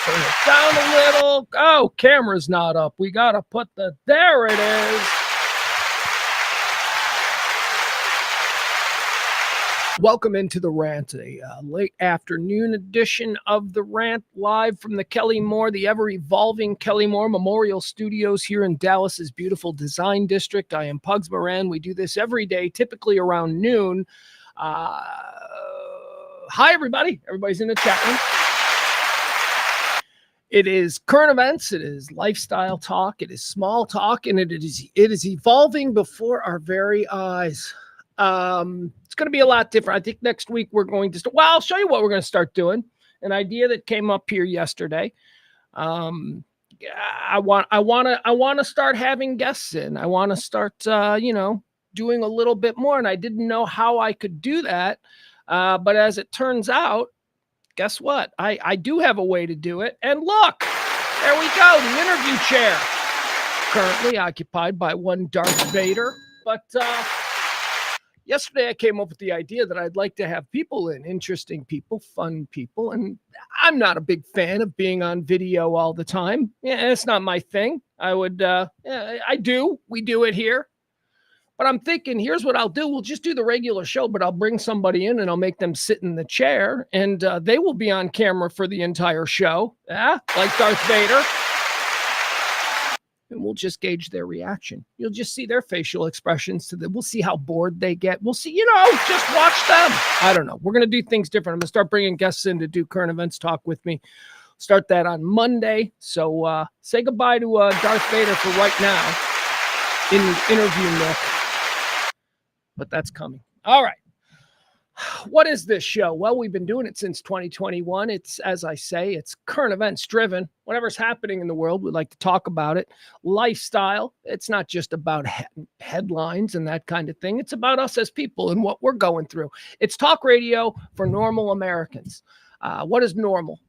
Turn it down a little. Oh, camera's not up. We got to put there it is. Welcome into the Rant, a late afternoon edition of the Rant, live from the Kelly Moore, the ever-evolving Kelly Moore Memorial Studios here in Dallas's beautiful design district. I am Pugs Moran. We do this every day, typically around noon. Hi, everybody. Everybody's in the chat room. It is current events, it is lifestyle talk, it is small talk, and it is evolving before our very eyes. It's going to be a lot different. I think next week we're going to start. Well, I'll show you what we're going to start doing. An idea that came up here yesterday. I want to start having guests in. I want to start, doing a little bit more. And I didn't know how I could do that. But as it turns out, guess what? I do have a way to do it. And look, there we go. The interview chair, currently occupied by one Darth Vader. But yesterday I came up with the idea that I'd like to have people in, interesting people, fun people. And I'm not a big fan of being on video all the time. Yeah, it's not my thing. We do it here. But I'm thinking, here's what I'll do. We'll just do the regular show, but I'll bring somebody in and I'll make them sit in the chair, and they will be on camera for the entire show, like Darth Vader. And we'll just gauge their reaction. You'll just see their facial expressions to them. We'll see how bored they get. We'll see, just watch them. I don't know. We're going to do things different. I'm going to start bringing guests in to do current events talk with me. Start that on Monday. So say goodbye to Darth Vader for right now in the interview nook. But that's coming. All right. What is this show? Well, we've been doing it since 2021. It's, as I say, it's current events driven. Whatever's happening in the world, we'd like to talk about it. Lifestyle. It's not just about headlines and that kind of thing. It's about us as people and what we're going through. It's talk radio for normal Americans. What is normal?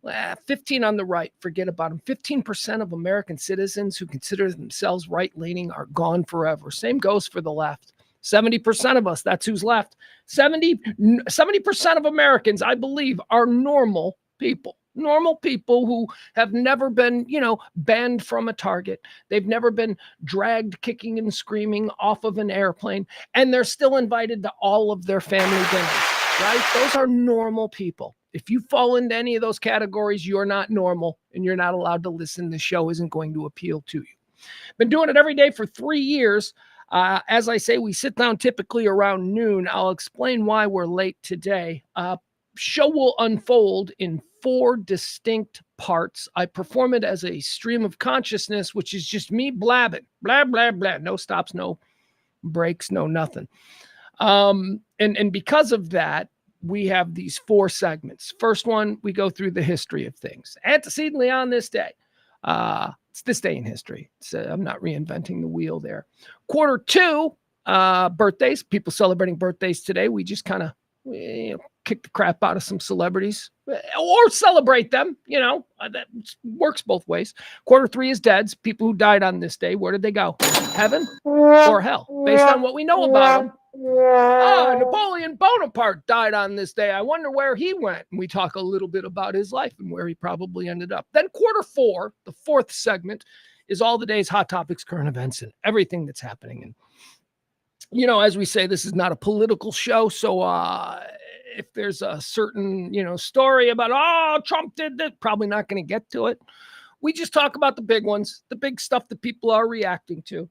15 on the right. Forget about them. 15% of American citizens who consider themselves right-leaning are gone forever. Same goes for the left. 70% of us, that's who's left. 70% of Americans, I believe, are normal people. Normal people who have never been, banned from a target. They've never been dragged kicking and screaming off of an airplane. And they're still invited to all of their family dinners, right? Those are normal people. If you fall into any of those categories, you're not normal and you're not allowed to listen. The show isn't going to appeal to you. Been doing it every day for 3 years. As I say, we sit down typically around noon. I'll explain why we're late today. Show will unfold in 4 distinct parts. I perform it as a stream of consciousness, which is just me blabbing, blah, blah, blah. No stops, no breaks, no nothing. And because of that, we have these 4 segments. First one, we go through the history of things. Antecedently on this day, it's this day in history. I'm not reinventing the wheel there. Quarter 2, birthdays. People celebrating birthdays today. We just kind of kick the crap out of some celebrities or celebrate them. That works both ways. Quarter 3 is deads. People who died on this day. Where did they go? Heaven or hell? Based on what we know about them. Napoleon Bonaparte died on this day. I wonder where he went. And we talk a little bit about his life and where he probably ended up. Then quarter 4, the 4th segment, is all the day's hot topics, current events, and everything that's happening. And, as we say, this is not a political show. So if there's a certain, story about, Trump did that, probably not going to get to it. We just talk about the big ones, the big stuff that people are reacting to.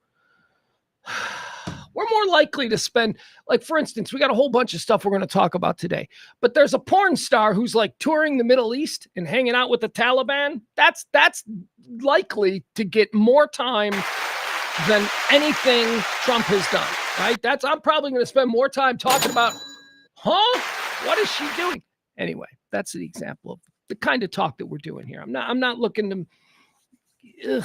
We're more likely to spend, like, for instance, we got a whole bunch of stuff we're going to talk about today, but there's a porn star who's like touring the Middle East and hanging out with the Taliban. That's likely to get more time than anything Trump has done, right? I'm probably going to spend more time talking about, what is she doing? Anyway, that's an example of the kind of talk that we're doing here. I'm not looking to,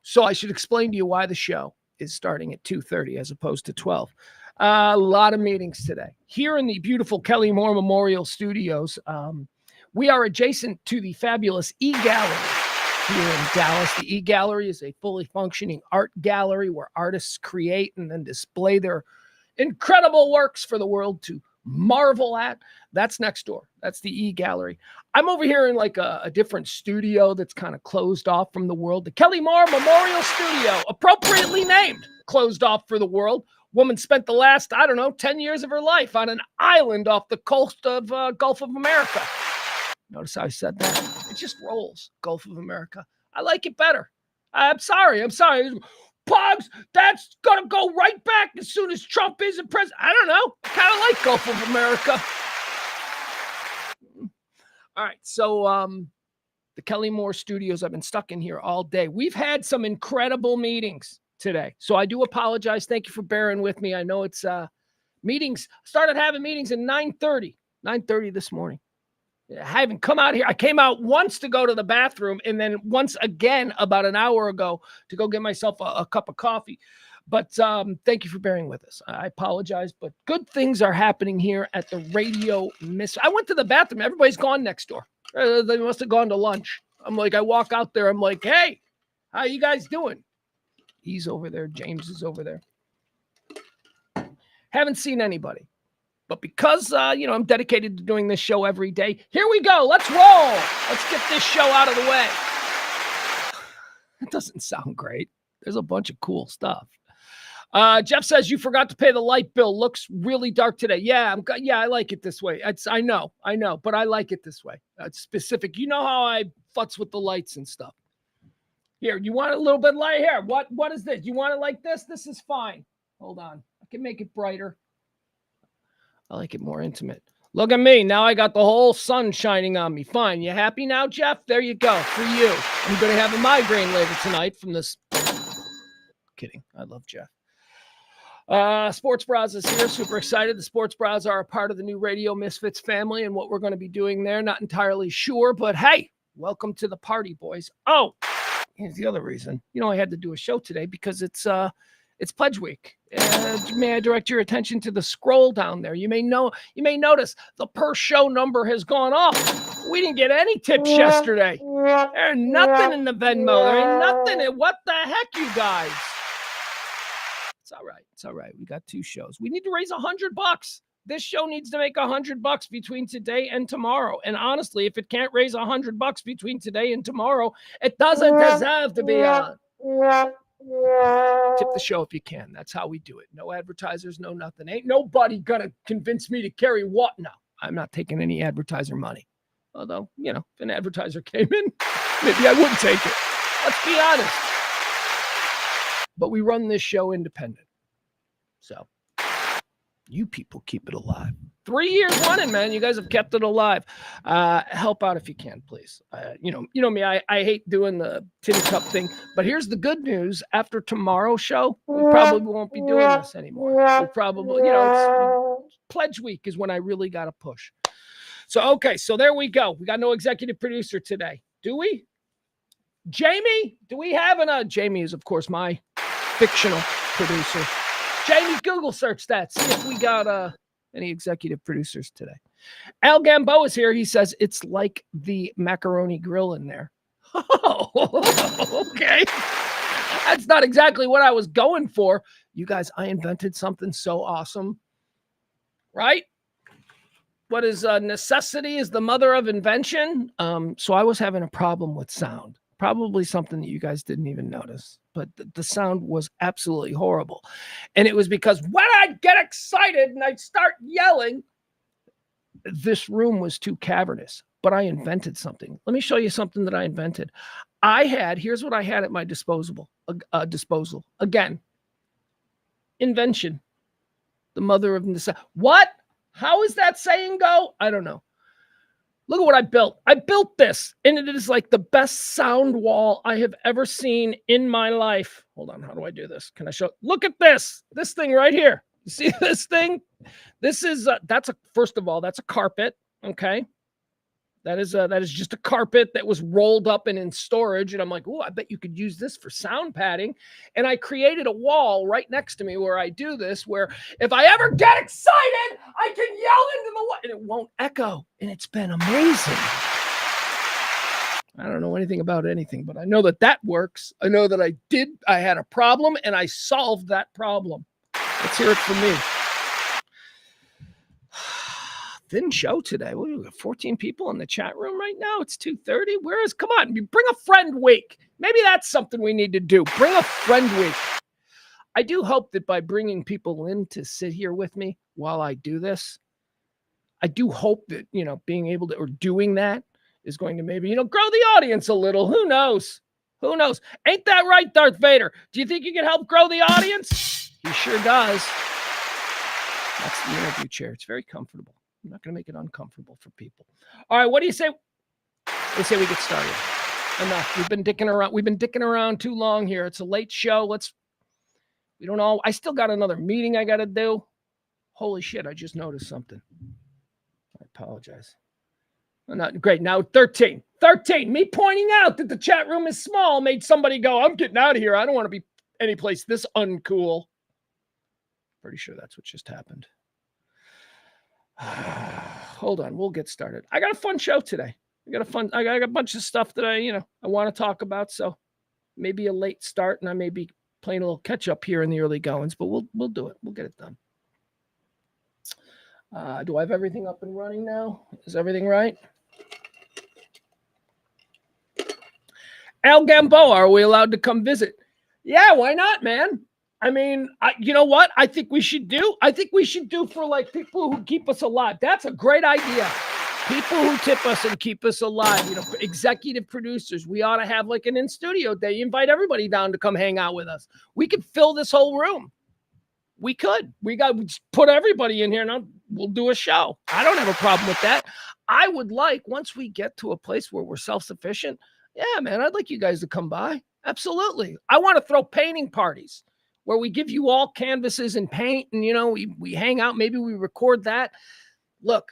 so I should explain to you why the show is starting at 2:30 as opposed to 12. A lot of meetings today here in the beautiful Kelly Moore Memorial Studios. We are adjacent to the fabulous E-Gallery here in Dallas. The E-Gallery is a fully functioning art gallery where artists create and then display their incredible works for the world to marvel at, that's next door. That's the e-gallery. I'm over here in like a different studio that's kind of closed off from the world. The Kelly Moore Memorial Studio, appropriately named, closed off for the world. Woman spent the last, 10 years of her life on an island off the coast of Gulf of America. Notice how I said that? It just rolls, Gulf of America. I like it better. I'm sorry. Pugs, that's going to go right back as soon as Trump isn't president. I don't know. I kind of like Gulf of America. All right. So the Kelly Moore Studios, I've been stuck in here all day. We've had some incredible meetings today. So I do apologize. Thank you for bearing with me. I know it's meetings. Started having meetings at 9:30 this morning. I haven't come out here. I came out once to go to the bathroom and then once again about an hour ago to go get myself a cup of coffee. But thank you for bearing with us. I apologize, but good things are happening here at the Radio Miss. I went to the bathroom. Everybody's gone next door. They must have gone to lunch. I walk out there. I'm like, hey, how you guys doing? He's over there. James is over there. Haven't seen anybody. But because, I'm dedicated to doing this show every day, here we go. Let's roll. Let's get this show out of the way. It doesn't sound great. There's a bunch of cool stuff. Jeff says, you forgot to pay the light bill. Looks really dark today. Yeah, I like it this way. I know, but I like it this way. It's specific. You know how I futz with the lights and stuff. Here, you want a little bit light here? What is this? You want it like this? This is fine. Hold on. I can make it brighter. I like it more intimate. Look at me. Now I got the whole sun shining on me. Fine. You happy now, Jeff? There you go. For you. I'm going to have a migraine later tonight from this. Kidding. I love Jeff. Sports Bras is here. Super excited. The Sports Bras are a part of the new Radio Misfits family and what we're going to be doing there. Not entirely sure, but hey, welcome to the party, boys. Oh, here's the other reason. I had to do a show today because it's Pledge Week. May I direct your attention to the scroll down there? You may notice the per show number has gone up. We didn't get any tips yesterday. There's nothing in the Venmo. There ain't nothing. What the heck, you guys? It's all right. We got 2 shows. We need to raise $100. This show needs to make $100 between today and tomorrow. And honestly, if it can't raise $100 between today and tomorrow, it doesn't deserve to be on. Tip the show if you can. That's how we do it. No advertisers, no nothing. Ain't nobody gonna convince me to carry what? No, I'm not taking any advertiser money. Although, if an advertiser came in, maybe I would take it. Let's be honest. But we run this show independent. So you people keep it alive. 3 years running, man. You guys have kept it alive. Help out if you can, please. You know me. I hate doing the tin cup thing. But here's the good news. After tomorrow's show, we probably won't be doing this anymore. We probably, it's Pledge Week is when I really got to push. So, okay. So there we go. We got no executive producer today. Do we? Jamie? Do we have Jamie is, of course, my fictional producer. Jamie, Google search that. See if we got any executive producers today. Al Gamboa is here. He says it's like the macaroni grill in there. Oh, okay. That's not exactly what I was going for. You guys, I invented something so awesome. Right? What is necessity is the mother of invention. So I was having a problem with sound. Probably something that you guys didn't even notice. But the sound was absolutely horrible. And it was because when I'd get excited and I'd start yelling, this room was too cavernous. But I invented something. Let me show you something that I invented. Here's what I had at my disposal. Again, invention. The mother of necessity. What? How is that saying go? I don't know. Look at what I built. I built this, and it is like the best sound wall I have ever seen in my life. Hold on. How do I do this? Can I show? Look at this. This thing right here. You see this thing? This is, first of all, that's a carpet. Okay. That is just a carpet that was rolled up and in storage. And I'm like, oh, I bet you could use this for sound padding. And I created a wall right next to me where I do this, where if I ever get excited, I can yell into the wall and it won't echo. And it's been amazing. I don't know anything about anything, but I know that works. I know that I had a problem and I solved that problem. Let's hear it from me. thin show today. We got 14 people in the chat room right now. It's 2:30. Come on, bring a friend week. Maybe that's something we need to do. Bring a friend week. I do hope that by bringing people in to sit here with me while I do this, I do hope that, being able to, or doing that is going to maybe, grow the audience a little. Who knows? Who knows? Ain't that right, Darth Vader? Do you think you can help grow the audience? He sure does. That's the interview chair. It's very comfortable. I'm not going to make it uncomfortable for people. All right, what do you say? They say we get started. Enough. We've been dicking around too long here. It's a late show. I still got another meeting I got to do. Holy shit, I just noticed something. I apologize. Not great. Now 13. Me pointing out that the chat room is small made somebody go, I'm getting out of here. I don't want to be anyplace this uncool. Pretty sure that's what just happened. Hold on. We'll get started. I got a fun show today. I got a bunch of stuff that I want to talk about. So maybe a late start, and I may be playing a little catch up here in the early goings, but we'll do it. We'll get it done. Do I have everything up and running now? Is everything right? Al Gamboa, are we allowed to come visit? Yeah, why not, man? I mean, you know what? I think we should do for like people who keep us alive. That's a great idea. People who tip us and keep us alive, executive producers. We ought to have like an in-studio day. Invite everybody down to come hang out with us. We could fill this whole room. We could. We just put everybody in here and we'll do a show. I don't have a problem with that. I would like, once we get to a place where we're self-sufficient, yeah, man, I'd like you guys to come by. Absolutely. I want to throw painting parties where we give you all canvases and paint and, we hang out. Maybe we record that. Look,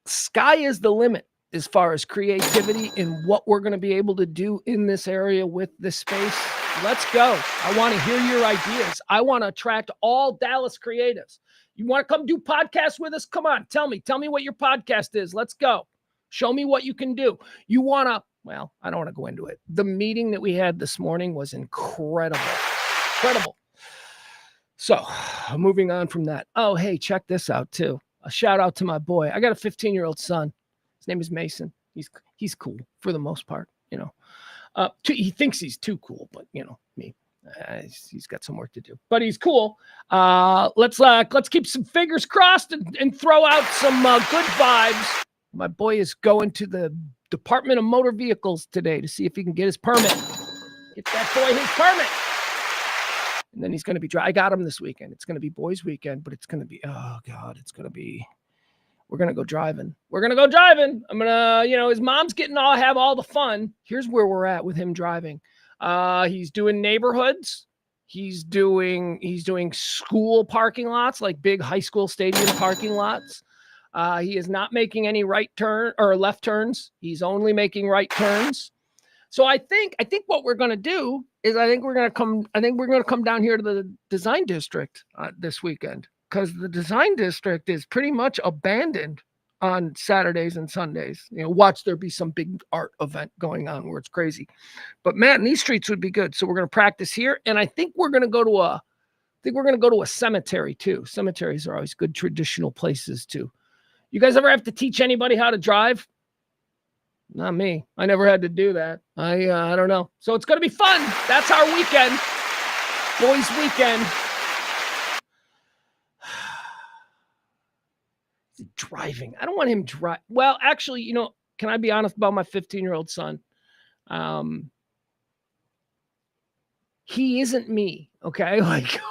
sky is the limit as far as creativity and what we're going to be able to do in this area with this space. Let's go. I want to hear your ideas. I want to attract all Dallas creatives. You want to come do podcasts with us? Come on. Tell me what your podcast is. Let's go. Show me what you can do. You want to, well, I don't want to go into it. The meeting that we had this morning was incredible. So moving on from that. Oh, hey, check this out too. A shout out to my boy. I got a 15-year-old son. His name is Mason. He's cool for the most part, he thinks he's too cool, but me. He's got some work to do, but he's cool. Let's keep some fingers crossed and throw out some good vibes. My boy is going to the Department of Motor Vehicles today to see if he can get his permit. Get that boy his permit. And then he's going to be I got him this weekend. It's going to be boys weekend, but it's going to be, oh God, we're going to go driving. I'm going to, his mom's have all the fun. Here's where we're at with him driving. He's doing neighborhoods. He's doing school parking lots, like big high school stadium parking lots. He is not making any right turn or left turns. He's only making right turns. So I think what we're going to do is I think we're going to come down here to the design district this weekend, because the design district is pretty much abandoned on Saturdays and Sundays. Watch there be some big art event going on where it's crazy. But man, these streets would be good. So we're going to practice here, and I think we're going to go to a cemetery too. Cemeteries are always good traditional places too. You guys ever have to teach anybody how to drive? Not me. I never had to do that. I don't know. So it's going to be fun. That's our weekend. Boys weekend. Driving. I don't want him drive. Well, actually, can I be honest about my 15-year-old son? He isn't me. Okay.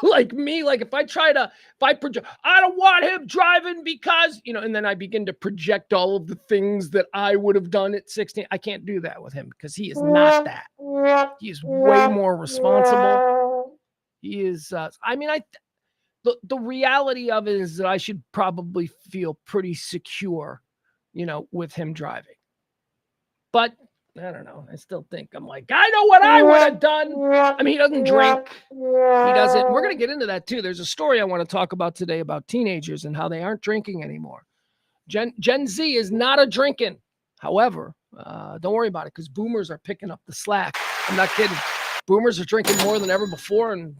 Like me, like if I project, I don't want him driving because, and then I begin to project all of the things that I would have done at 16. I can't do that with him because he is not that. He is way more responsible. He is, the reality of it is that I should probably feel pretty secure, with him driving. But I don't know. I still think I know what I would have done. He doesn't drink. He doesn't. We're going to get into that too. There's a story I want to talk about today about teenagers and how they aren't drinking anymore. Gen Z is not a drinking. However, don't worry about it because boomers are picking up the slack. I'm not kidding. Boomers are drinking more than ever before, and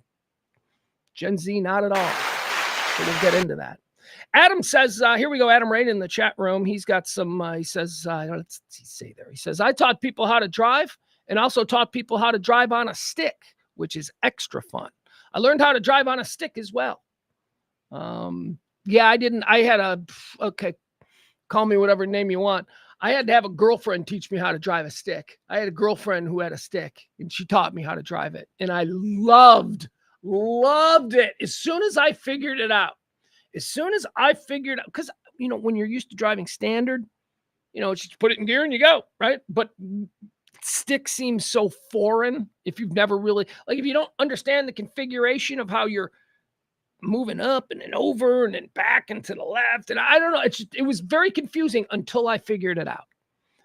Gen Z not at all. So we'll get into that. Adam says, here we go. Adam Rain in the chat room. He's got some, he says, let's say there. He says, I taught people how to drive and also taught people how to drive on a stick, which is extra fun. I learned how to drive on a stick as well. Yeah, I had okay, call me whatever name you want. I had to have a girlfriend teach me how to drive a stick. I had a girlfriend who had a stick and she taught me how to drive it. And I loved it as soon as I figured it out. Because, when you're used to driving standard, just put it in gear and you go, right? But stick seems so foreign if you've never really, if you don't understand the configuration of how you're moving up and then over and then back and to the left. And I don't know. It was very confusing until I figured it out.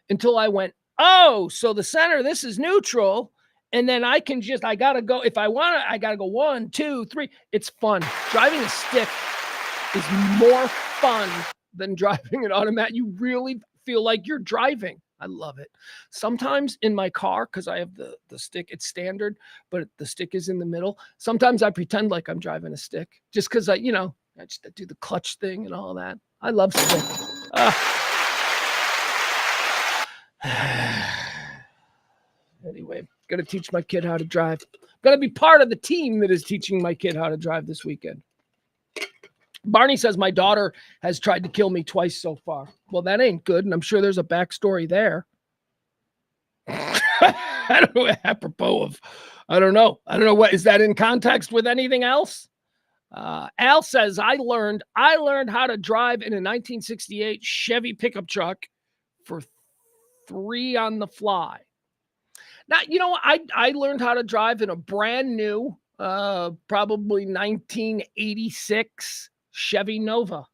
Until I went, oh, so the center, this is neutral. And then I got to go. If I want to, I got to go 1, 2, 3. It's fun. Driving a stick is more fun than driving an automatic. You really feel like you're driving. I love it. Sometimes in my car, because I have the stick, it's standard, but the stick is in the middle. Sometimes I pretend like I'm driving a stick just because I just do the clutch thing and all that. I love stick. Anyway, going to teach my kid how to drive. Going to be part of the team that is teaching my kid how to drive this weekend. Barney says, my daughter has tried to kill me twice so far. Well, that ain't good. And I'm sure there's a backstory there. I don't know. Apropos of, I don't know. What is that in context with anything else? Al says, I learned how to drive in a 1968 Chevy pickup truck for 3 on the fly. Now, I learned how to drive in a brand new, probably 1986 Chevy Nova.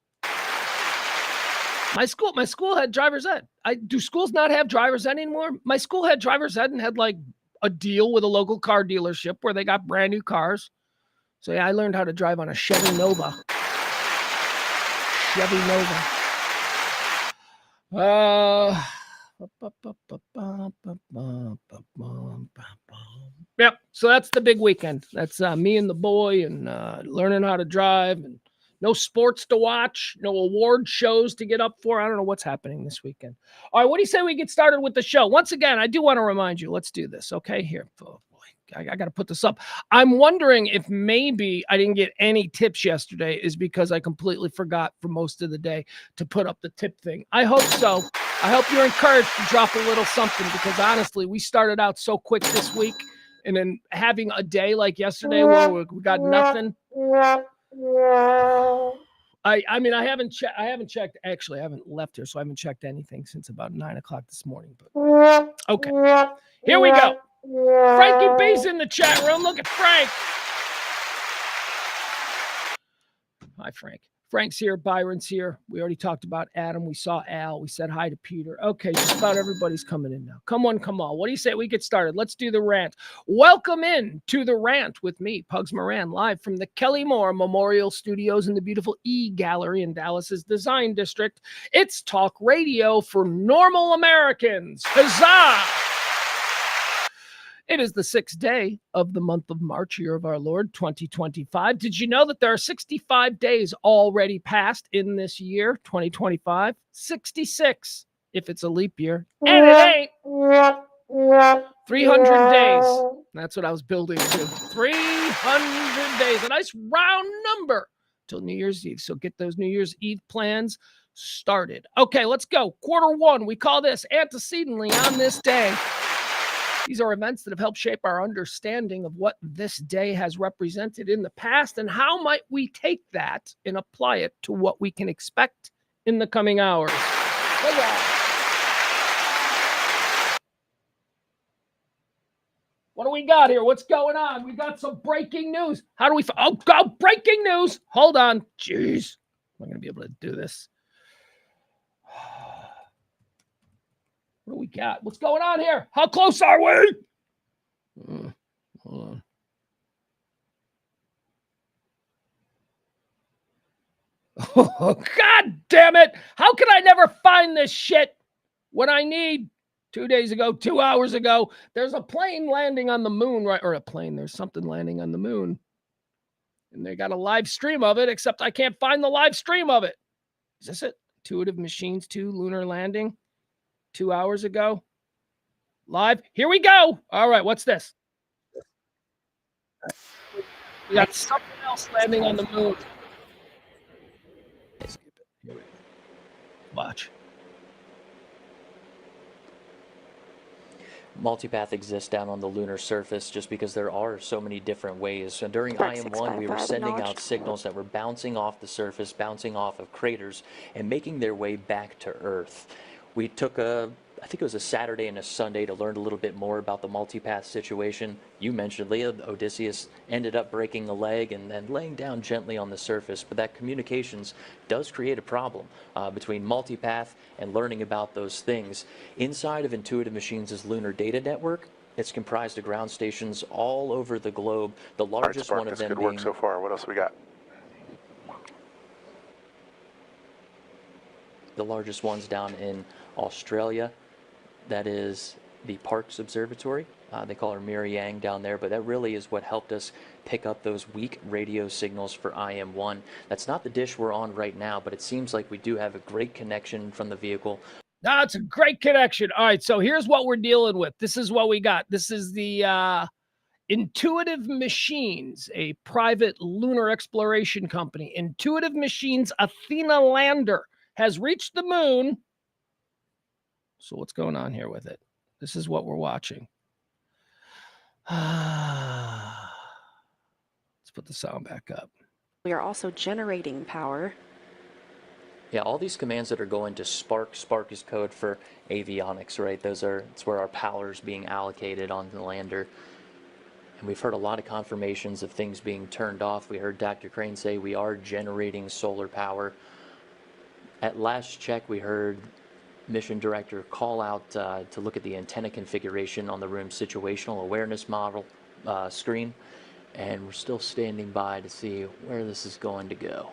My school had driver's ed. Do schools not have driver's ed anymore? My school had driver's ed and had like a deal with a local car dealership where they got brand new cars. So yeah, I learned how to drive on a Chevy Nova. Yep. So that's the big weekend. That's me and the boy and learning how to drive, and no sports to watch, no award shows to get up for. I don't know what's happening this weekend. All right. What do you say we get started with the show? Once again, I do want to remind you, let's do this. Okay. Here. Oh, boy. I got to put this up. I'm wondering if maybe I didn't get any tips yesterday is because I completely forgot for most of the day to put up the tip thing. I hope so. I hope you're encouraged to drop a little something because honestly, we started out so quick this week, and then having a day like yesterday where we got nothing. I mean, I haven't checked. Actually, I haven't left here, so I haven't checked anything since about 9 o'clock this morning. But okay, here we go. Frankie B's in the chat room. Look at Frank. Hi, Frank. Frank's here. Byron's here. We already talked about Adam. We saw Al. We said hi to Peter. Okay, just about everybody's coming in now. Come on. What do you say we get started? Let's do the rant. Welcome in to the rant with me, Pugs Moran, live from the Kelly Moore Memorial Studios in the beautiful E Gallery in Dallas's Design District. It's talk radio for normal Americans. Huzzah! It is the 6th day of the month of March, year of our Lord, 2025. Did you know that there are 65 days already passed in this year, 2025? 66 if it's a leap year. And it ain't. 300 days. That's what I was building to. 300 days. A nice round number till New Year's Eve. So get those New Year's Eve plans started. Okay, let's go. Quarter 1. We call this Antecedently on This Day. These are events that have helped shape our understanding of what this day has represented in the past and how might we take that and apply it to what we can expect in the coming hours. What do we got here? What's going on? We got some breaking news. How do we... breaking news. Hold on. Jeez. I'm not going to be able to do this. What do we got? What's going on here? How close are we? Hold on. Oh, God damn it. How can I never find this shit when I need 2 days ago, 2 hours ago? There's a plane landing on the moon, right? Or a plane. There's something landing on the moon. And they got a live stream of it, except I can't find the live stream of it. Is this it? Intuitive Machines 2 lunar landing 2 hours ago. Live. Here we go. All right, what's this? We got something else landing on the moon. Watch. Multipath exists down on the lunar surface just because there are so many different ways. So during IM-1, we were sending out signals that were bouncing off the surface, bouncing off of craters, and making their way back to Earth. We took I think it was a Saturday and a Sunday to learn a little bit more about the multipath situation. You mentioned, Leah, Odysseus ended up breaking a leg and then laying down gently on the surface, but that communications does create a problem between multipath and learning about those things. Inside of Intuitive Machines' lunar data network, it's comprised of ground stations all over the globe. The largest one of them being... Good work so far. What else we got? The largest one's down in Australia. That is the Parks Observatory. They call her Miri Yang down there, but that really is what helped us pick up those weak radio signals for IM-1. That's not the dish we're on right now, but it seems like we do have a great connection from the vehicle. That's a great connection. All right, so here's what we're dealing with. This is what we got. This is the Intuitive Machines, a private lunar exploration company. Intuitive Machines Athena lander has reached the moon. So what's going on here with it? This is what we're watching. Let's put the sound back up. We are also generating power. Yeah, all these commands that are going to Spark. Spark is code for avionics, right? It's where our power is being allocated on the lander. And we've heard a lot of confirmations of things being turned off. We heard Dr. Crane say we are generating solar power. At last check, we heard mission director call out to look at the antenna configuration on the room's situational awareness model screen, and we're still standing by to see where this is going to go.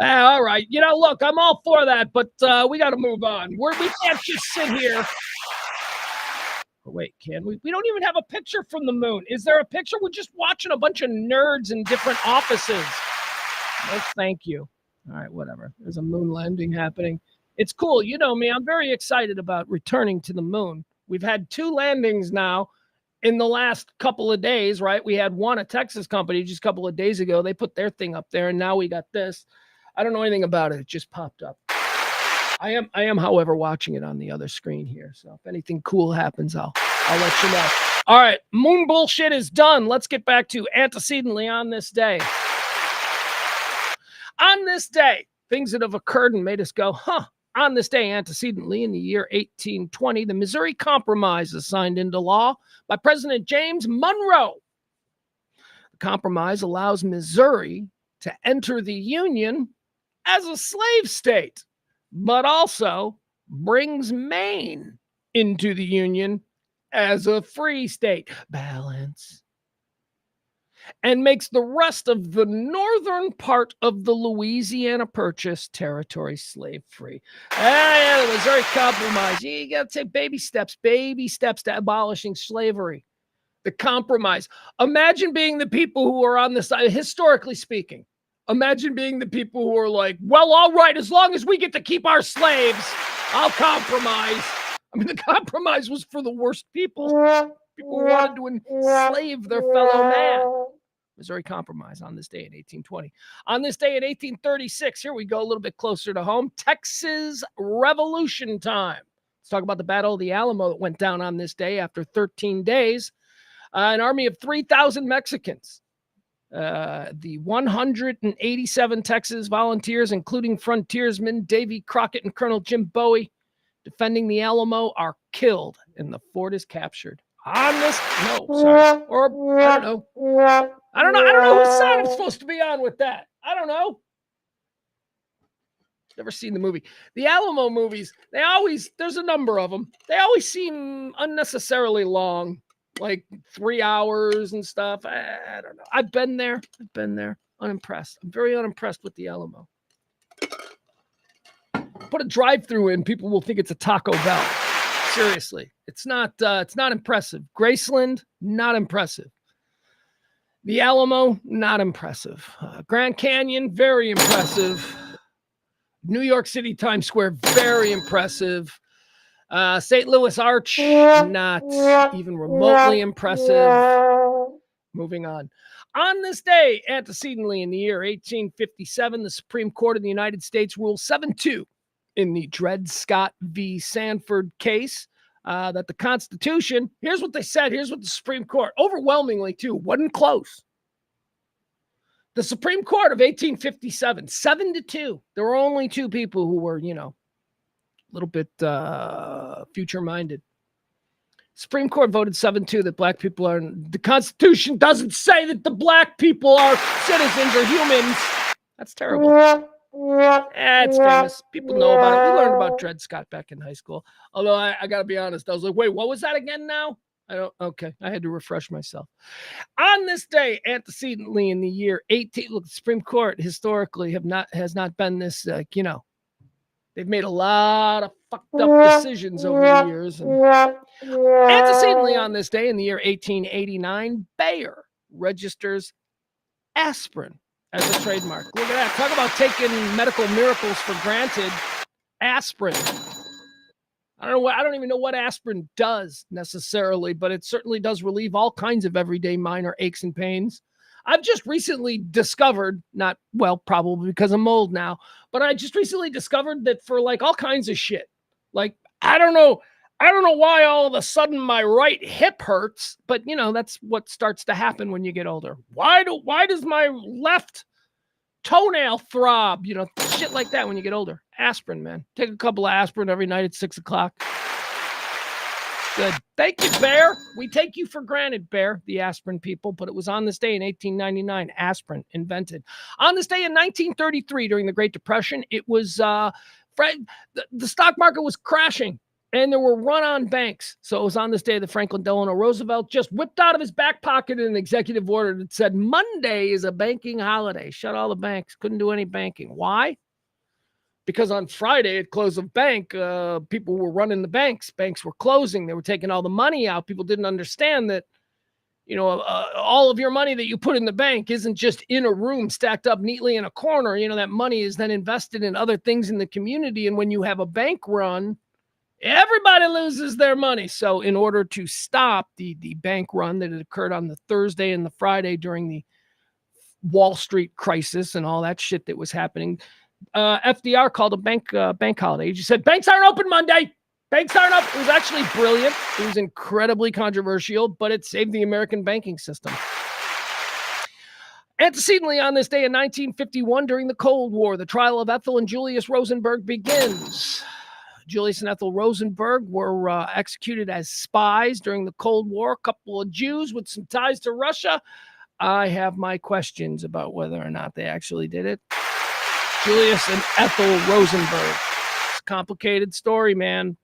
All right, look, I'm all for that, but we got to move on. We can't just sit here. Oh, wait, can we? We don't even have a picture from the moon. Is there a picture? We're just watching a bunch of nerds in different offices. No, thank you. All right, whatever. There's a moon landing happening. It's cool. You know me. I'm very excited about returning to the moon. We've had 2 landings now in the last couple of days, right? We had one, a Texas company, just a couple of days ago. They put their thing up there, and now we got this. I don't know anything about it. It just popped up. I am, however, watching it on the other screen here. So if anything cool happens, I'll let you know. All right, moon bullshit is done. Let's get back to antecedently on this day. On this day, things that have occurred and made us go, huh. On this day, antecedently, in the year 1820, the Missouri Compromise is signed into law by President James Monroe. The compromise allows Missouri to enter the Union as a slave state, but also brings Maine into the Union as a free state. Balance. And makes the rest of the northern part of the Louisiana Purchase territory slave-free. The Missouri Compromise. You got to take baby steps to abolishing slavery. The compromise. Imagine being the people who are on the side, historically speaking. Imagine being the people who are like, well, all right, as long as we get to keep our slaves, I'll compromise. I mean, the compromise was for the worst people. People who wanted to enslave their fellow man. Missouri Compromise on this day in 1820. On this day in 1836, here we go a little bit closer to home, Texas Revolution time. Let's talk about the Battle of the Alamo that went down on this day after 13 days. An army of 3,000 Mexicans. The 187 Texas volunteers, including frontiersmen Davy Crockett and Colonel Jim Bowie, defending the Alamo, are killed and the fort is captured. On this, or I don't know. I don't know whose side I'm supposed to be on with that. I don't know. Never seen the movie. The Alamo movies, there's a number of them. They always seem unnecessarily long, like 3 hours and stuff. I don't know. I've been there. Unimpressed. I'm very unimpressed with the Alamo. Put a drive-through in, people will think it's a Taco Bell. Seriously. It's not impressive. Graceland, not impressive. The Alamo, not impressive. Grand Canyon, very impressive. New York City Times Square, very impressive. St. Louis Arch, not even remotely impressive. Moving on. On this day, antecedently in the year 1857, the Supreme Court of the United States ruled 7-2 in the Dred Scott v. Sanford case. That the Constitution, here's what they said, here's what the Supreme Court, overwhelmingly too, wasn't close. The Supreme Court of 1857, 7-2. There were only two people who were, a little bit future-minded. Supreme Court voted 7-2 that black people are, the Constitution doesn't say that the black people are citizens or humans. That's terrible. It's famous. People know about it. We learned about Dred Scott back in high school. Although I got to be honest, I was like, wait, what was that again now? Okay, I had to refresh myself. On this day, antecedently in the year 18, look, the Supreme Court historically has not been this, they've made a lot of fucked up decisions over the years. And antecedently on this day in the year 1889, Bayer registers aspirin as a trademark. Look at that. Talk about taking medical miracles for granted. Aspirin. I don't even know what aspirin does necessarily, but it certainly does relieve all kinds of everyday minor aches and pains. I've just recently discovered, probably because I'm old now, but I just recently discovered that for like all kinds of shit, like, I don't know why all of a sudden my right hip hurts, but that's what starts to happen when you get older. Why does my left toenail throb? Shit like that when you get older. Aspirin, man. Take a couple of aspirin every night at 6:00. Good. Thank you, Bear. We take you for granted, Bear, the aspirin people, but it was on this day in 1899, aspirin invented. On this day in 1933, during the Great Depression, it was, the stock market was crashing. And there were run-on banks. So it was on this day that Franklin Delano Roosevelt just whipped out of his back pocket an executive order that said Monday is a banking holiday. Shut all the banks. Couldn't do any banking. Why? Because on Friday at close of bank, people were running the banks. Banks were closing. They were taking all the money out. People didn't understand that, all of your money that you put in the bank isn't just in a room stacked up neatly in a corner. That money is then invested in other things in the community. And when you have a bank run, everybody loses their money. So in order to stop the bank run that had occurred on the Thursday and the Friday during the Wall Street crisis and all that shit that was happening, FDR called a bank holiday. He just said, banks aren't open Monday. Banks aren't up. It was actually brilliant. It was incredibly controversial, but it saved the American banking system. Antecedently on this day in 1951, during the Cold War, the trial of Ethel and Julius Rosenberg begins. Julius and Ethel Rosenberg were executed as spies during the Cold War. A couple of Jews with some ties to Russia. I have my questions about whether or not they actually did it. Julius and Ethel Rosenberg. It's a complicated story, man.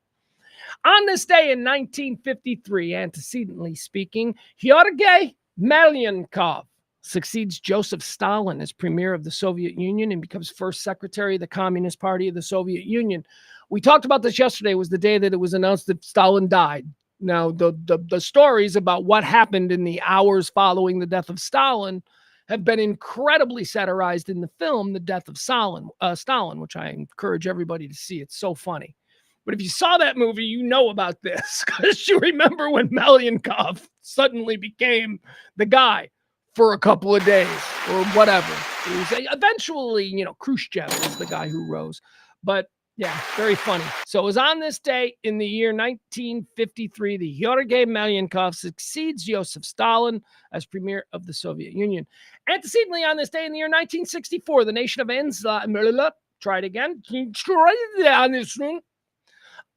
On this day in 1953, antecedently speaking, Georgy Melyankov succeeds Joseph Stalin as premier of the Soviet Union and becomes first secretary of the Communist Party of the Soviet Union. We talked about this yesterday. Was the day that it was announced that Stalin died. Now, the stories about what happened in the hours following the death of Stalin have been incredibly satirized in the film, The Death of Stalin, which I encourage everybody to see. It's so funny. But if you saw that movie, you know about this because you remember when Melyankov suddenly became the guy for a couple of days or whatever. It was eventually, Khrushchev was the guy who rose. But yeah, very funny. So it was on this day in the year 1953, the Georgy Melyankov succeeds Joseph Stalin as premier of the Soviet Union. Antecedently on this day in the year 1964, the nation of try it again.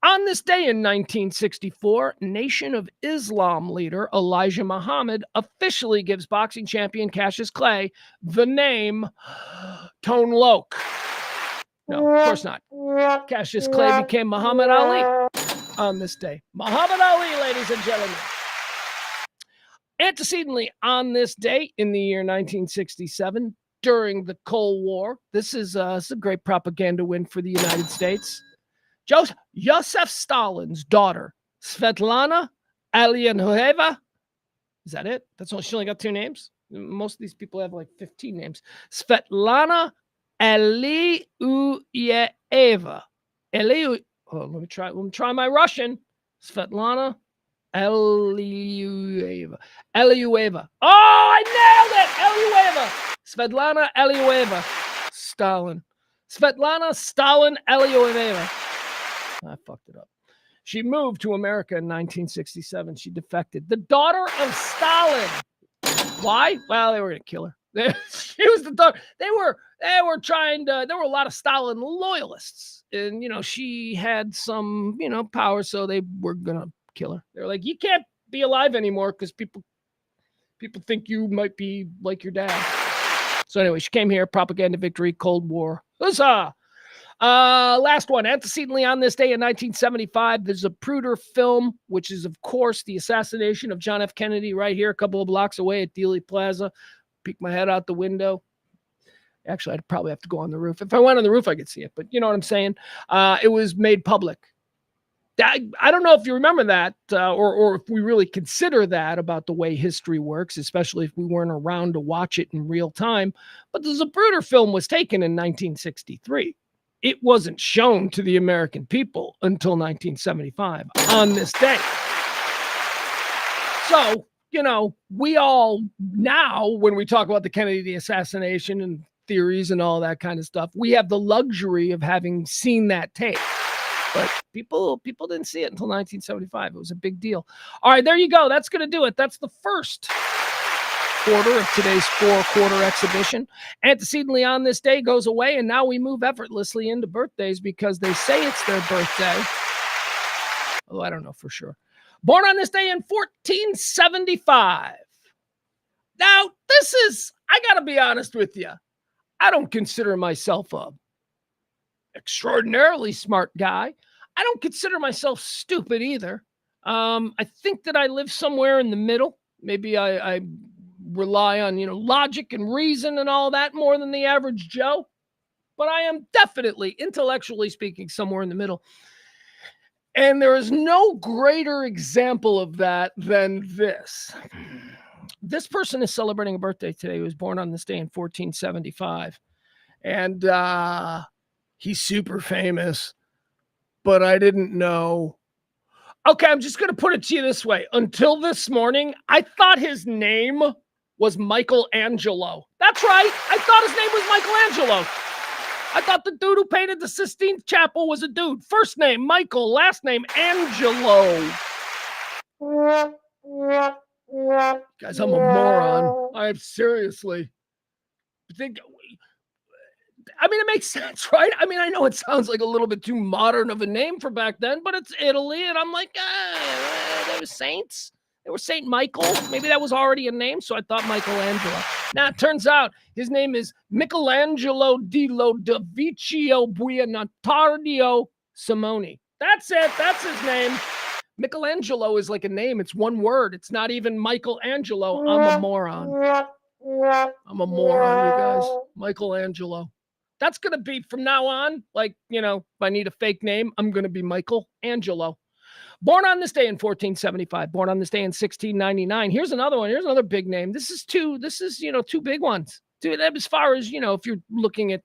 On this day in 1964, Nation of Islam leader Elijah Muhammad officially gives boxing champion Cassius Clay the name Tone Loc. No, of course not. Cassius Clay became Muhammad Ali on this day. Muhammad Ali, ladies and gentlemen. Antecedently on this day in the year 1967, during the Cold War, this is a great propaganda win for the United States. Joseph Stalin's daughter, Svetlana Alexeyevna. Is that it? She only got two names? Most of these people have like 15 names. Svetlana Eliueva. Let me try my Russian. Svetlana Eliueva. Oh, I nailed it! Eliueva. Svetlana Eliueva. Stalin. Svetlana Stalin Eliueva. I fucked it up. She moved to America in 1967. She defected. The daughter of Stalin. Why? Well, they were going to kill her. She was the daughter. They were trying to. There were a lot of Stalin loyalists, and she had some power, so they were going to kill her. They're like, you can't be alive anymore because people think you might be like your dad. So anyway, she came here. Propaganda victory. Cold War. Huzzah! Last one, antecedently on this day in 1975, there's a Zapruder film, which is, of course, the assassination of John F. Kennedy right here, a couple of blocks away at Dealey Plaza. Peek my head out the window. Actually, I'd probably have to go on the roof. If I went on the roof, I could see it, but you know what I'm saying? It was made public. I don't know if you remember that or if we really consider that about the way history works, especially if we weren't around to watch it in real time. But the Zapruder film was taken in 1963. It wasn't shown to the American people until 1975 on this day. So, we all now, when we talk about the Kennedy assassination and theories and all that kind of stuff, we have the luxury of having seen that tape. But people didn't see it until 1975. It was a big deal. All right, there you go. That's going to do it. That's the first quarter of today's 4-quarter exhibition. Antecedently on this day goes away, and now we move effortlessly into birthdays because they say it's their birthday. Oh, I don't know for sure. Born on this day in 1475. Now, I got to be honest with you. I don't consider myself a extraordinarily smart guy. I don't consider myself stupid either. I think that I live somewhere in the middle. Maybe I rely on, logic and reason and all that more than the average Joe. But I am definitely, intellectually speaking, somewhere in the middle. And there is no greater example of that than this. This person is celebrating a birthday today. He was born on this day in 1475. And he's super famous, but I didn't know. Okay, I'm just going to put it to you this way. Until this morning, I thought his name was Michelangelo. That's right. I thought his name was Michelangelo. I thought the dude who painted the Sistine Chapel was a dude. First name, Michael. Last name, Angelo. Guys, I'm a moron. I'm seriously. It makes sense, right? I know it sounds like a little bit too modern of a name for back then, but it's Italy, and I'm like, they were saints. They were Saint Michael. Maybe that was already a name, so I thought Michelangelo. Now, it turns out his name is Michelangelo di Lodovico Buontardio Simoni. That's it. That's his name. Michelangelo is like a name. It's one word. It's not even Michelangelo. I'm a moron. I'm a moron, you guys. Michelangelo. That's going to be from now on, like, if I need a fake name, I'm going to be Michelangelo. Born on this day in 1475. Born on this day in 1699. Here's another one. Here's another big name. This is two big ones. Dude, as far as, if you're looking at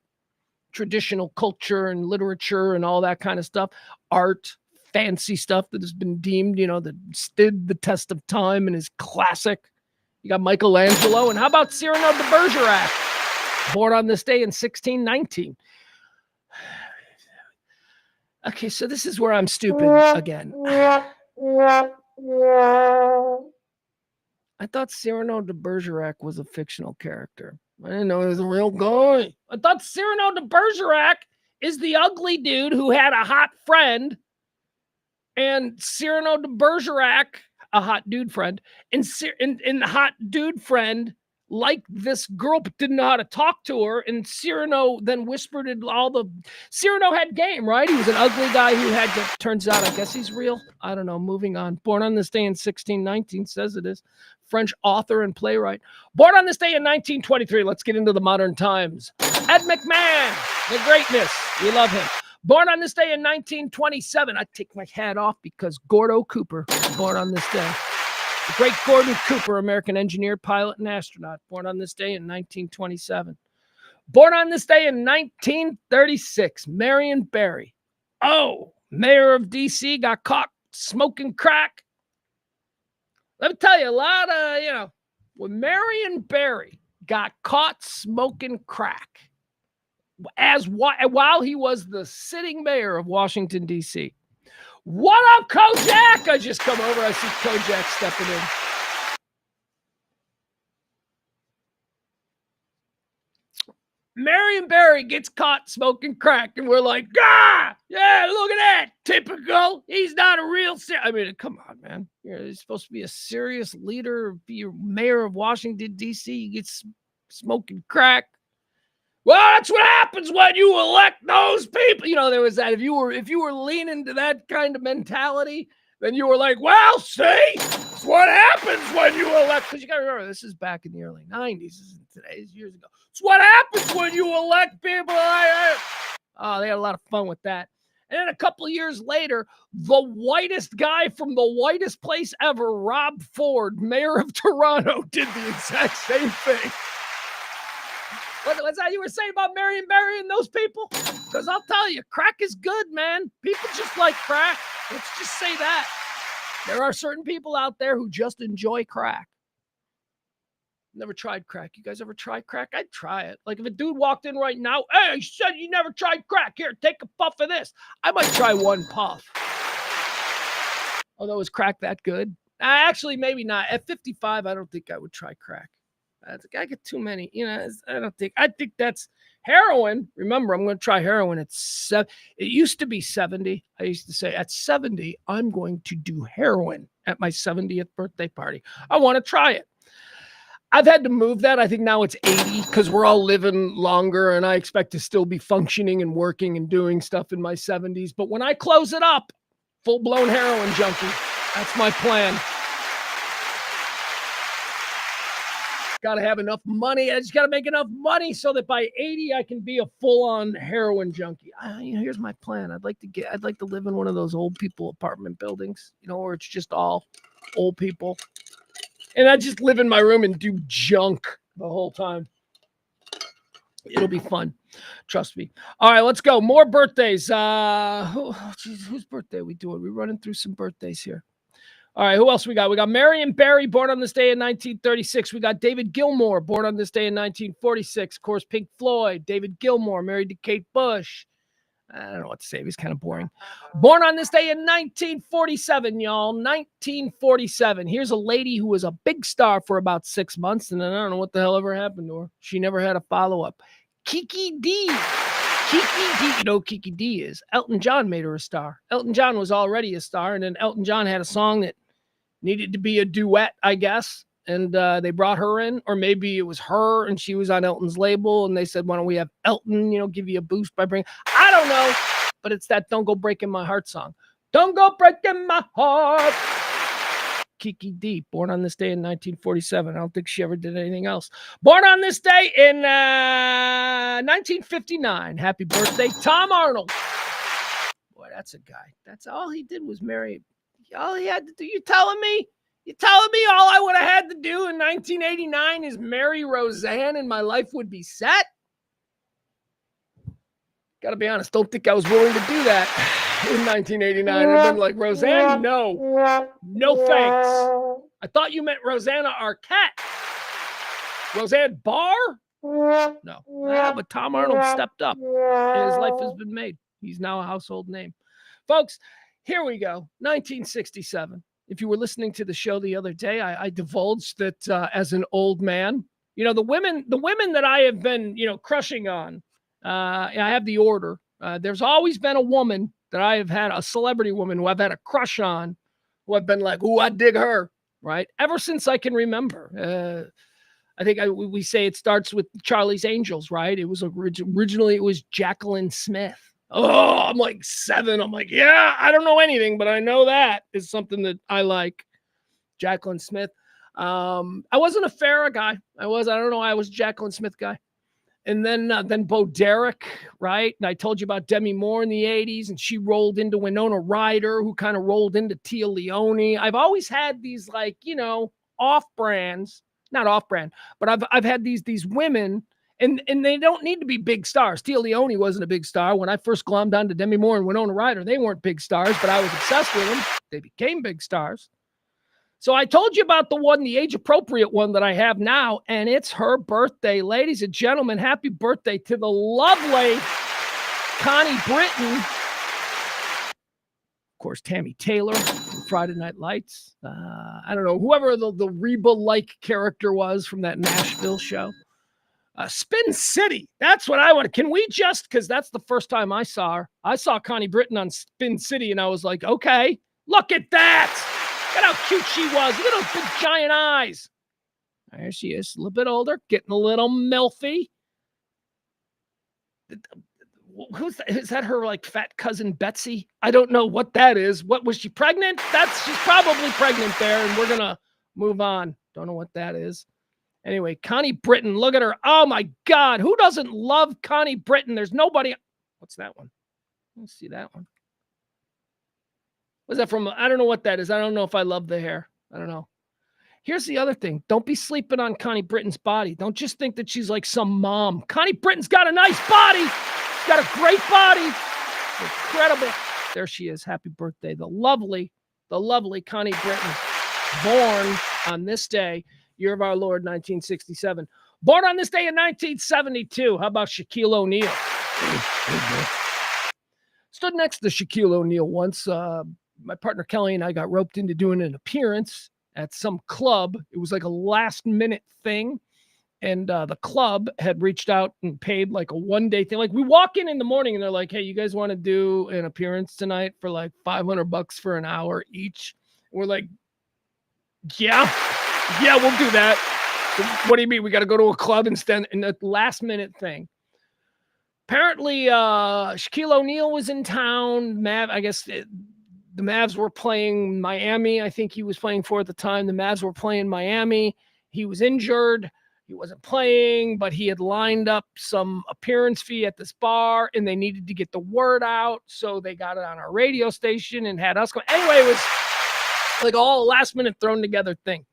traditional culture and literature and all that kind of stuff, art, fancy stuff that has been deemed, that stood the test of time and is classic. You got Michelangelo. And how about Cyrano de Bergerac? Born on this day in 1619. Okay, so this is where I'm stupid again. I thought Cyrano de Bergerac was a fictional character. I didn't know he was a real guy. I thought Cyrano de Bergerac is the ugly dude who had a hot friend, and Cyrano de Bergerac, a hot dude friend, and the hot dude friend liked this girl but didn't know how to talk to her, and Cyrano then whispered it Cyrano had game, right? He was an ugly guy who turns out, I guess he's real. I don't know, moving on. Born on this day in 1619, says it is. French author and playwright. Born on this day in 1923, let's get into the modern times. Ed McMahon, the greatness, we love him. Born on this day in 1927, I take my hat off because Gordo Cooper was born on this day. The great Gordon Cooper, American engineer, pilot, and astronaut, born on this day in 1927. Born on this day in 1936, Marion Barry. Oh, mayor of D.C. got caught smoking crack. Let me tell you, a lot of, when Marion Barry got caught smoking crack while he was the sitting mayor of Washington, D.C. What up, Kojak? I just come over. I see Kojak stepping in. Marion Barry gets caught smoking crack, and we're like, yeah, look at that. Typical. He's not a real I mean, come on, man. You're supposed to be a serious leader, be your mayor of Washington, D.C. You get smoking crack. Well, that's what happens when you elect those people. There was that. If you were leaning to that kind of mentality, then you were like, well, see, it's what happens when you elect. Because you got to remember, this is back in the early 90s. This isn't today. It's years ago. It's what happens when you elect people. Oh, they had a lot of fun with that. And then a couple of years later, the whitest guy from the whitest place ever, Rob Ford, mayor of Toronto, did the exact same thing. What's that you were saying about Marion Barry and those people? Because I'll tell you, crack is good, man. People just like crack. Let's just say that. There are certain people out there who just enjoy crack. Never tried crack. You guys ever tried crack? I'd try it. Like if a dude walked in right now, hey, you said you never tried crack. Here, take a puff of this. I might try one puff. Although is crack that good? Actually, maybe not. At 55, I don't think I would try crack. I get too many, I think that's heroin. Remember, I'm going to try heroin at 7. It used to be 70. I used to say at 70, I'm going to do heroin at my 70th birthday party. I want to try it. I've had to move that. I think now it's 80 because we're all living longer and I expect to still be functioning and working and doing stuff in my 70s. But when I close it up, full-blown heroin junkie. That's my plan. Got to have enough money. I just got to make enough money so that by 80 I can be a full-on heroin junkie. Here's my plan. I'd like to live in one of those old people apartment buildings, where it's just all old people, and I just live in my room and do junk the whole time. It'll be fun, trust me. All right, let's go. More birthdays. Whose birthday are we doing? We're running through some birthdays here. All right, who else we got? We got Marion Barry, born on this day in 1936. We got David Gilmour, born on this day in 1946. Of course, Pink Floyd. David Gilmour, married to Kate Bush. I don't know what to say. He's kind of boring. Born on this day in 1947, y'all. 1947. Here's a lady who was a big star for about 6 months, and then I don't know what the hell ever happened to her. She never had a follow-up. Kiki D. Kiki D. You know who Kiki D is? Elton John made her a star. Elton John was already a star, and then Elton John had a song that needed to be a duet, I guess. And they brought her in, or maybe it was her and she was on Elton's label. And they said, why don't we have Elton, give you a boost by bringing, I don't know, but it's that Don't Go Breaking My Heart song. Don't go breaking my heart. Kiki D, born on this day in 1947. I don't think she ever did anything else. Born on this day in 1959. Happy birthday, Tom Arnold. Boy, that's a guy. That's all he did was marry. All he had to do, you telling me all I would have had to do in 1989 is marry Roseanne and my life would be set? Got to be honest, don't think I was willing to do that in 1989. I've been like, Roseanne, no thanks. I thought you meant Rosanna Arquette. Roseanne Barr? No. But Tom Arnold stepped up and his life has been made. He's now a household name. Folks, here we go. 1967. If you were listening to the show the other day, I divulged that as an old man, the women that I have been, crushing on, I have the order. There's always been a woman that I have had, a celebrity woman who I've had a crush on, who I've been like, ooh, I dig her, right? Ever since I can remember. I think we say it starts with Charlie's Angels, right? It was originally it was Jacqueline Smith. Oh, I'm like 7. I'm like, yeah, I don't know anything, but I know that is something that I like. Jacqueline Smith. I wasn't a Farrah guy. I was a Jacqueline Smith guy. And then Bo Derek, right? And I told you about Demi Moore in the 80s, and she rolled into Winona Ryder, who kind of rolled into Tia Leone. I've always had these, like, off-brands, not off-brand, but I've had these women, and they don't need to be big stars. Tia Leone wasn't a big star. When I first glommed onto Demi Moore and Winona Ryder, they weren't big stars, but I was obsessed with them. They became big stars. So I told you about the age-appropriate one that I have now, and it's her birthday. Ladies and gentlemen, happy birthday to the lovely Connie Britton. Of course, Tammy Taylor from Friday Night Lights. I don't know, whoever the Reba-like character was from that Nashville show. Spin City. That's what I want. Can we just, because that's the first time I saw her. I saw Connie Britton on Spin City, and I was like, okay, look at that. Look at how cute she was. Look at those big giant eyes. There she is, a little bit older, getting a little milfy. Who's that? Is that her, like, fat cousin Betsy? I don't know what that is. What was she pregnant? She's probably pregnant there, and we're gonna move on. Don't know what that is. Anyway, Connie Britton, look at her. Oh my God, who doesn't love Connie Britton? There's nobody. What's that one? Let's see that one. Was that from? I don't know what that is. I don't know if I love the hair. I don't know. Here's the other thing. Don't be sleeping on Connie Britton's body. Don't just think that she's like some mom. Connie Britton's got a nice body. She's got a great body. Incredible. There she is. Happy birthday. The lovely Connie Britton. Born on this day, year of our Lord, 1967. Born on this day in 1972. How about Shaquille O'Neal? Stood next to Shaquille O'Neal once. My partner Kelly and I got roped into doing an appearance at some club. It was like a last-minute thing, and the club had reached out and paid like a one-day thing. Like, we walk in the morning, and they're like, hey, you guys want to do an appearance tonight for like $500 for an hour each? And we're like, yeah, we'll do that. What do you mean? We got to go to a club instead? And a last-minute thing. Apparently, Shaquille O'Neal was in town. The Mavs were playing Miami. I think he was playing for at the time. The Mavs were playing Miami. He was injured. He wasn't playing, but he had lined up some appearance fee at this bar, and they needed to get the word out. So they got it on our radio station and had us go. Anyway, it was like all a last minute thrown together thing.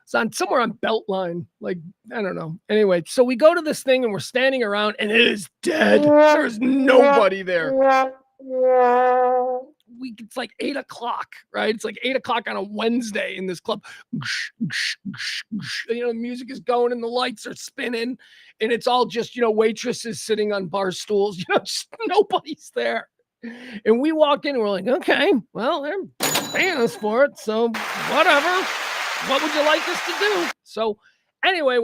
It's on somewhere on Beltline. Like, I don't know. Anyway, so we go to this thing and we're standing around, and it is dead. There's nobody there. It's like 8:00, right? It's like 8:00 on a Wednesday in this club. The music is going and the lights are spinning, and it's all just, waitresses sitting on bar stools. Just nobody's there. And we walk in and we're like, okay, well, they're paying us for it, so whatever. What would you like us to do? So anyway,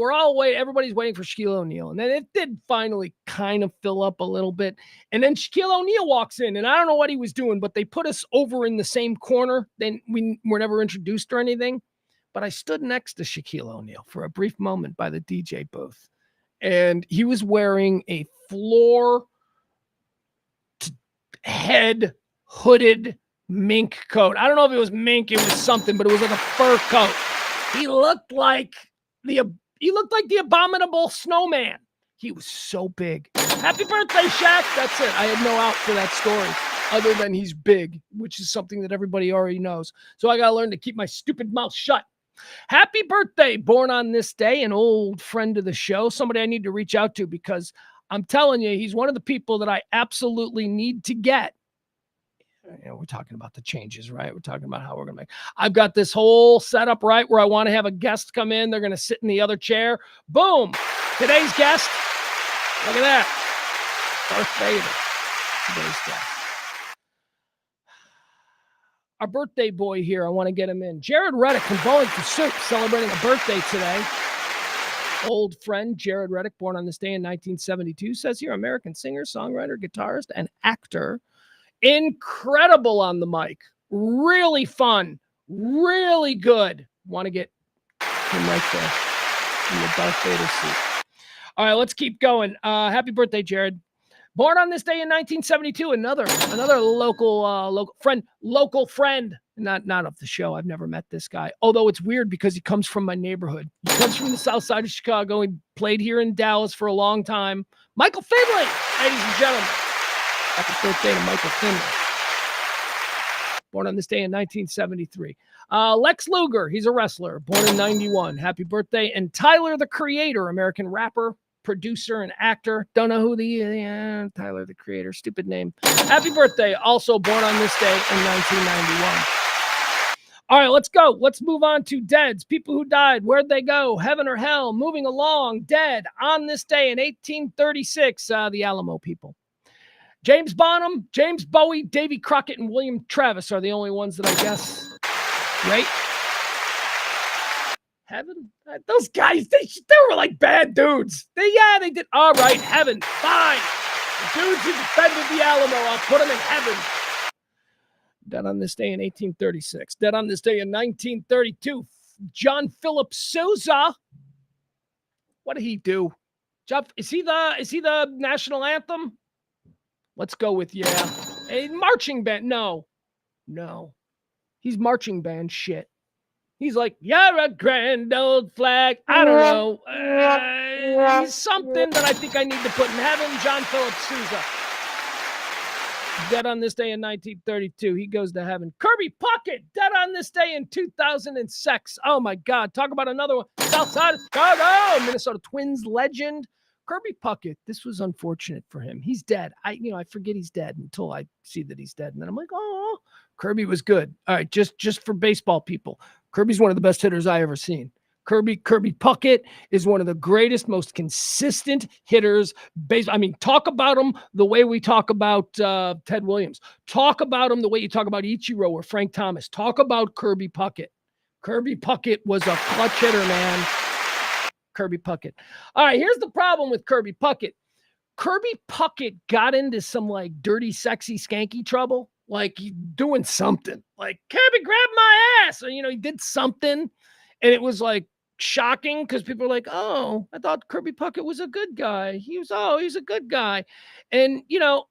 everybody's waiting for Shaquille O'Neal. And then it did finally kind of fill up a little bit. And then Shaquille O'Neal walks in, and I don't know what he was doing, but they put us over in the same corner. Then we were never introduced or anything. But I stood next to Shaquille O'Neal for a brief moment by the DJ booth. And he was wearing a floor head hooded mink coat. I don't know if it was mink, it was something, but it was like a fur coat. He looked like the abominable snowman. He was so big. Happy birthday, Shaq. That's it. I had no out for that story other than he's big, which is something that everybody already knows. So I got to learn to keep my stupid mouth shut. Happy birthday, born on this day, an old friend of the show, somebody I need to reach out to, because I'm telling you, he's one of the people that I absolutely need to get. We're talking about the changes, right? We're talking about how we're going to make. I've got this whole setup, right, where I want to have a guest come in. They're going to sit in the other chair. Boom. Today's guest. Look at that. Darth Vader. Today's guest. Our birthday boy here, I want to get him in. Jared Reddick from Bowling for Soup, celebrating a birthday today. Old friend Jared Reddick, born on this day in 1972, says here, American singer, songwriter, guitarist, and actor. Incredible on the mic. Really fun. Really good. Want to get him right there in the Darth Vader suit. All right, let's keep going. Happy birthday, Jared. Born on this day in 1972, another local friend Not of the show. I've never met this guy. Although it's weird because he comes from my neighborhood. He comes from the south side of Chicago. He played here in Dallas for a long time. Michael Finley, ladies and gentlemen. Happy birthday to Michael Finley. Born on this day in 1973. Lex Luger, he's a wrestler, born in 91. Happy birthday. And Tyler, the Creator, American rapper, producer, and actor. Don't know who Tyler, the Creator, stupid name. Happy birthday. Also born on this day in 1991. All right, let's go. Let's move on to deads. People who died. Where'd they go? Heaven or hell? Moving along. Dead on this day in 1836. The Alamo people. James Bonham, James Bowie, Davy Crockett, and William Travis are the only ones that I guess. Right? Heaven? Those guys, they were like bad dudes. They did. All right, heaven. Fine. The dudes who defended the Alamo, I'll put them in heaven. Dead on this day in 1836. Dead on this day in 1932. John Philip Sousa. What did he do? Is he the national anthem? Let's go with yeah. A marching band. No. He's marching band shit. He's like, you're a grand old flag. I don't know. He's something that I think I need to put in heaven. John Philip Sousa. Dead on this day in 1932. He goes to heaven. Kirby Puckett. Dead on this day in 2006. Oh, my God. Talk about another one. Southside of Chicago. Minnesota Twins legend. Kirby Puckett. This was unfortunate for him. He's dead. I forget he's dead until I see that he's dead. And then I'm like, oh, Kirby was good. All right, just for baseball people. Kirby's one of the best hitters I ever seen. Kirby Puckett is one of the greatest, most consistent hitters. Talk about him the way we talk about Ted Williams. Talk about him the way you talk about Ichiro or Frank Thomas. Talk about Kirby Puckett. Kirby Puckett was a clutch hitter, man. Kirby Puckett. All right, here's the problem with Kirby Puckett. Kirby Puckett got into some like dirty, sexy, skanky trouble, like doing something. Like, Kirby grabbed my ass. Or, he did something. And it was like shocking because people were like, oh, I thought Kirby Puckett was a good guy. He's a good guy. And,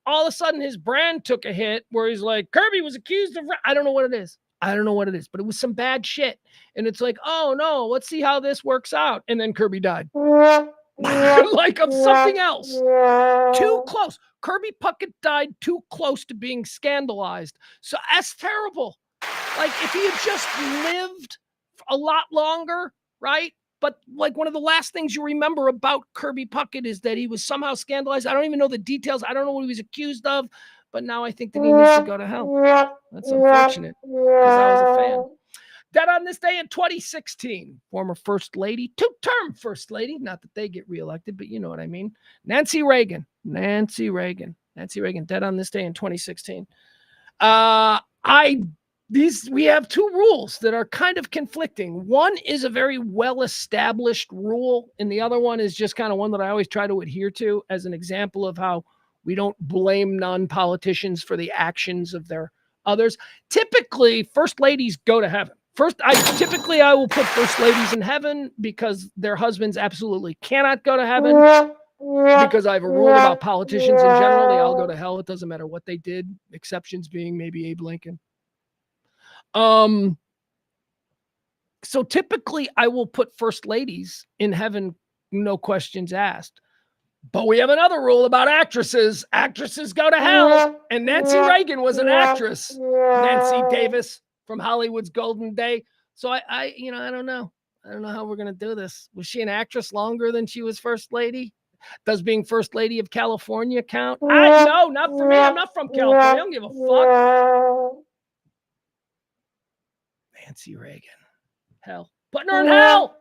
all of a sudden his brand took a hit where he's like, Kirby was accused of, I don't know what it is, but it was some bad shit. And it's like, oh no, let's see how this works out. And then Kirby died. Like of something else. Too close. Kirby Puckett died too close to being scandalized. So that's terrible. Like if he had just lived a lot longer, right? But like one of the last things you remember about Kirby Puckett is that he was somehow scandalized. I don't even know the details. I don't know what he was accused of. But now I think that he needs to go to hell. That's unfortunate because I was a fan. Dead on this day in 2016, former First Lady, two-term First Lady. Not that they get reelected, but you know what I mean. Nancy Reagan, dead on this day in 2016. We have two rules that are kind of conflicting. One is a very well-established rule, and the other one is just kind of one that I always try to adhere to as an example of how we don't blame non-politicians for the actions of their others. Typically, first ladies go to heaven. I will put first ladies in heaven because their husbands absolutely cannot go to heaven. Because I have a rule about politicians in general. They all go to hell. It doesn't matter what they did. Exceptions being maybe Abe Lincoln. So typically I will put first ladies in heaven, no questions asked. But we have another rule about actresses. Actresses go to hell. And Nancy Reagan was an actress. Nancy Davis from Hollywood's golden day. So I don't know. I don't know how we're going to do this. Was she an actress longer than she was first lady? Does being first lady of California count? No, not for me. I'm not from California. I don't give a fuck. Nancy Reagan. Hell. Putting her in hell.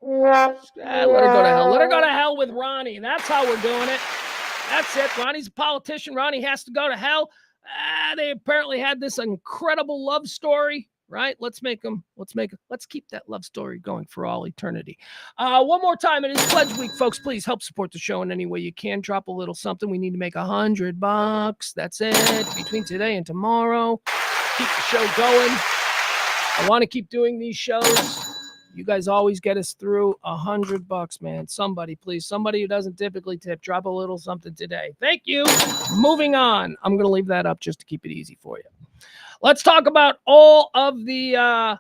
Let her go to hell. Let her go to hell with Ronnie. That's how we're doing it. That's it. Ronnie's a politician. Ronnie has to go to hell. They apparently had this incredible love story, right? Let's keep that love story going for all eternity. One more time. It is Pledge Week, folks. Please help support the show in any way you can. Drop a little something. We need to make $100. That's it. Between today and tomorrow. Keep the show going. I want to keep doing these shows. You guys always get us through $100, man. Somebody, please. Somebody who doesn't typically tip, drop a little something today. Thank you. Moving on. I'm going to leave that up just to keep it easy for you. Let's talk about all of the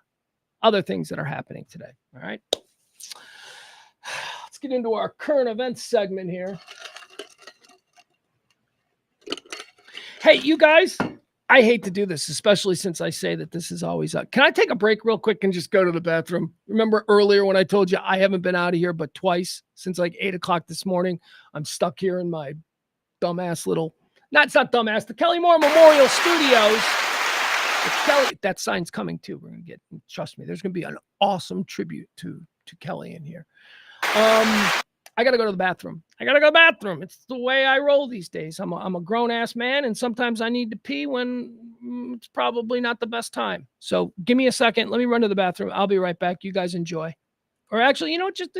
other things that are happening today. All right. Let's get into our current events segment here. Hey, you guys, I hate to do this, especially since I say that this is always up. Can I take a break real quick and just go to the bathroom? Remember earlier when I told you I haven't been out of here but twice since like 8 o'clock this morning? I'm stuck here in my dumbass little, it's not dumbass, the Kelly Moore Memorial Studios. Kelly, that sign's coming too. We're going to get, trust me, there's going to be an awesome tribute to Kelly in here. I got to go to the bathroom. It's the way I roll these days. I'm a grown-ass man, and sometimes I need to pee when it's probably not the best time. So give me a second. Let me run to the bathroom. I'll be right back. You guys enjoy. Or actually, just...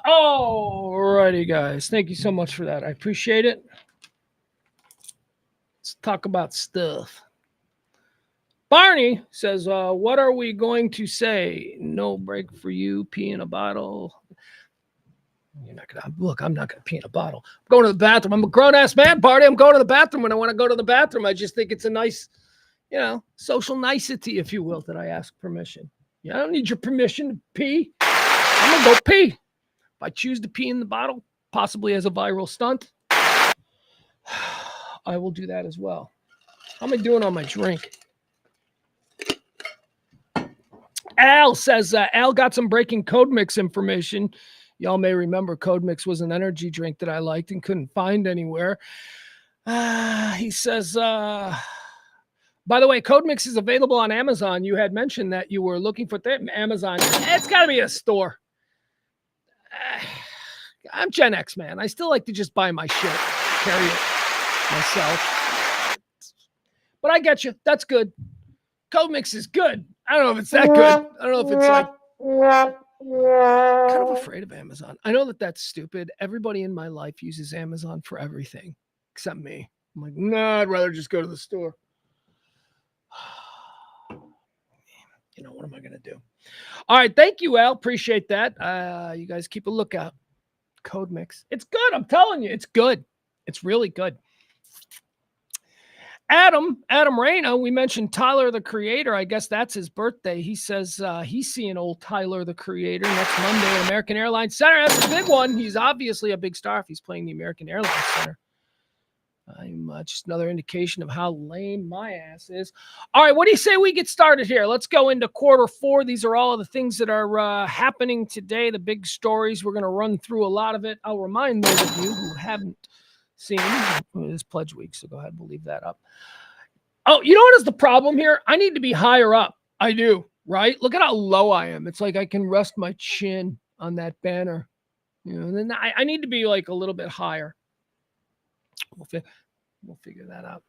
All righty, guys. Thank you so much for that. I appreciate it. Let's talk about stuff. Barney says, what are we going to say? No break for you. Pee in a bottle. You're not gonna look. I'm not gonna pee in a bottle. I'm going to the bathroom. I'm a grown-ass man, Barney. I'm going to the bathroom when I want to go to the bathroom. I just think it's a nice, social nicety, if you will, that I ask permission. Yeah, I don't need your permission to pee. I'm gonna go pee. If I choose to pee in the bottle, possibly as a viral stunt, I will do that as well. How am I doing on my drink? Al says, Al got some breaking Code Mix information. Y'all may remember Code Mix was an energy drink that I liked and couldn't find anywhere. He says, by the way, Code Mix is available on Amazon. You had mentioned that you were looking for Amazon. It's got to be a store. I'm Gen X, man. I still like to just buy my shit, carry it myself. But I get you. That's good. Code Mix is good. I don't know if it's that good. I don't know if it's like... kind of afraid of Amazon. I know that that's stupid. Everybody in my life uses Amazon for everything except me. I'm like, nah, I'd rather just go to the store. You know, what am I going to do? All right. Thank you, Al. Appreciate that. You guys keep a lookout. Code Mix. It's good. I'm telling you, it's good. It's really good. Adam Reyna, we mentioned Tyler, the Creator. I guess that's his birthday. He says he's seeing old Tyler, the Creator, next Monday at American Airlines Center. That's a big one. He's obviously a big star if he's playing the American Airlines Center. I'm just another indication of how lame my ass is. All right, what do you say we get started here? Let's go into quarter four. These are all of the things that are happening today, the big stories. We're going to run through a lot of it. I'll remind those of you who haven't seen this pledge week, so go ahead and we'll leave that up. Oh, you know what is the problem here? I need to be higher up. I do, right? Look at how low I am. It's like I can rest my chin on that banner. You know, and then I need to be like a little bit higher. We'll figure that out.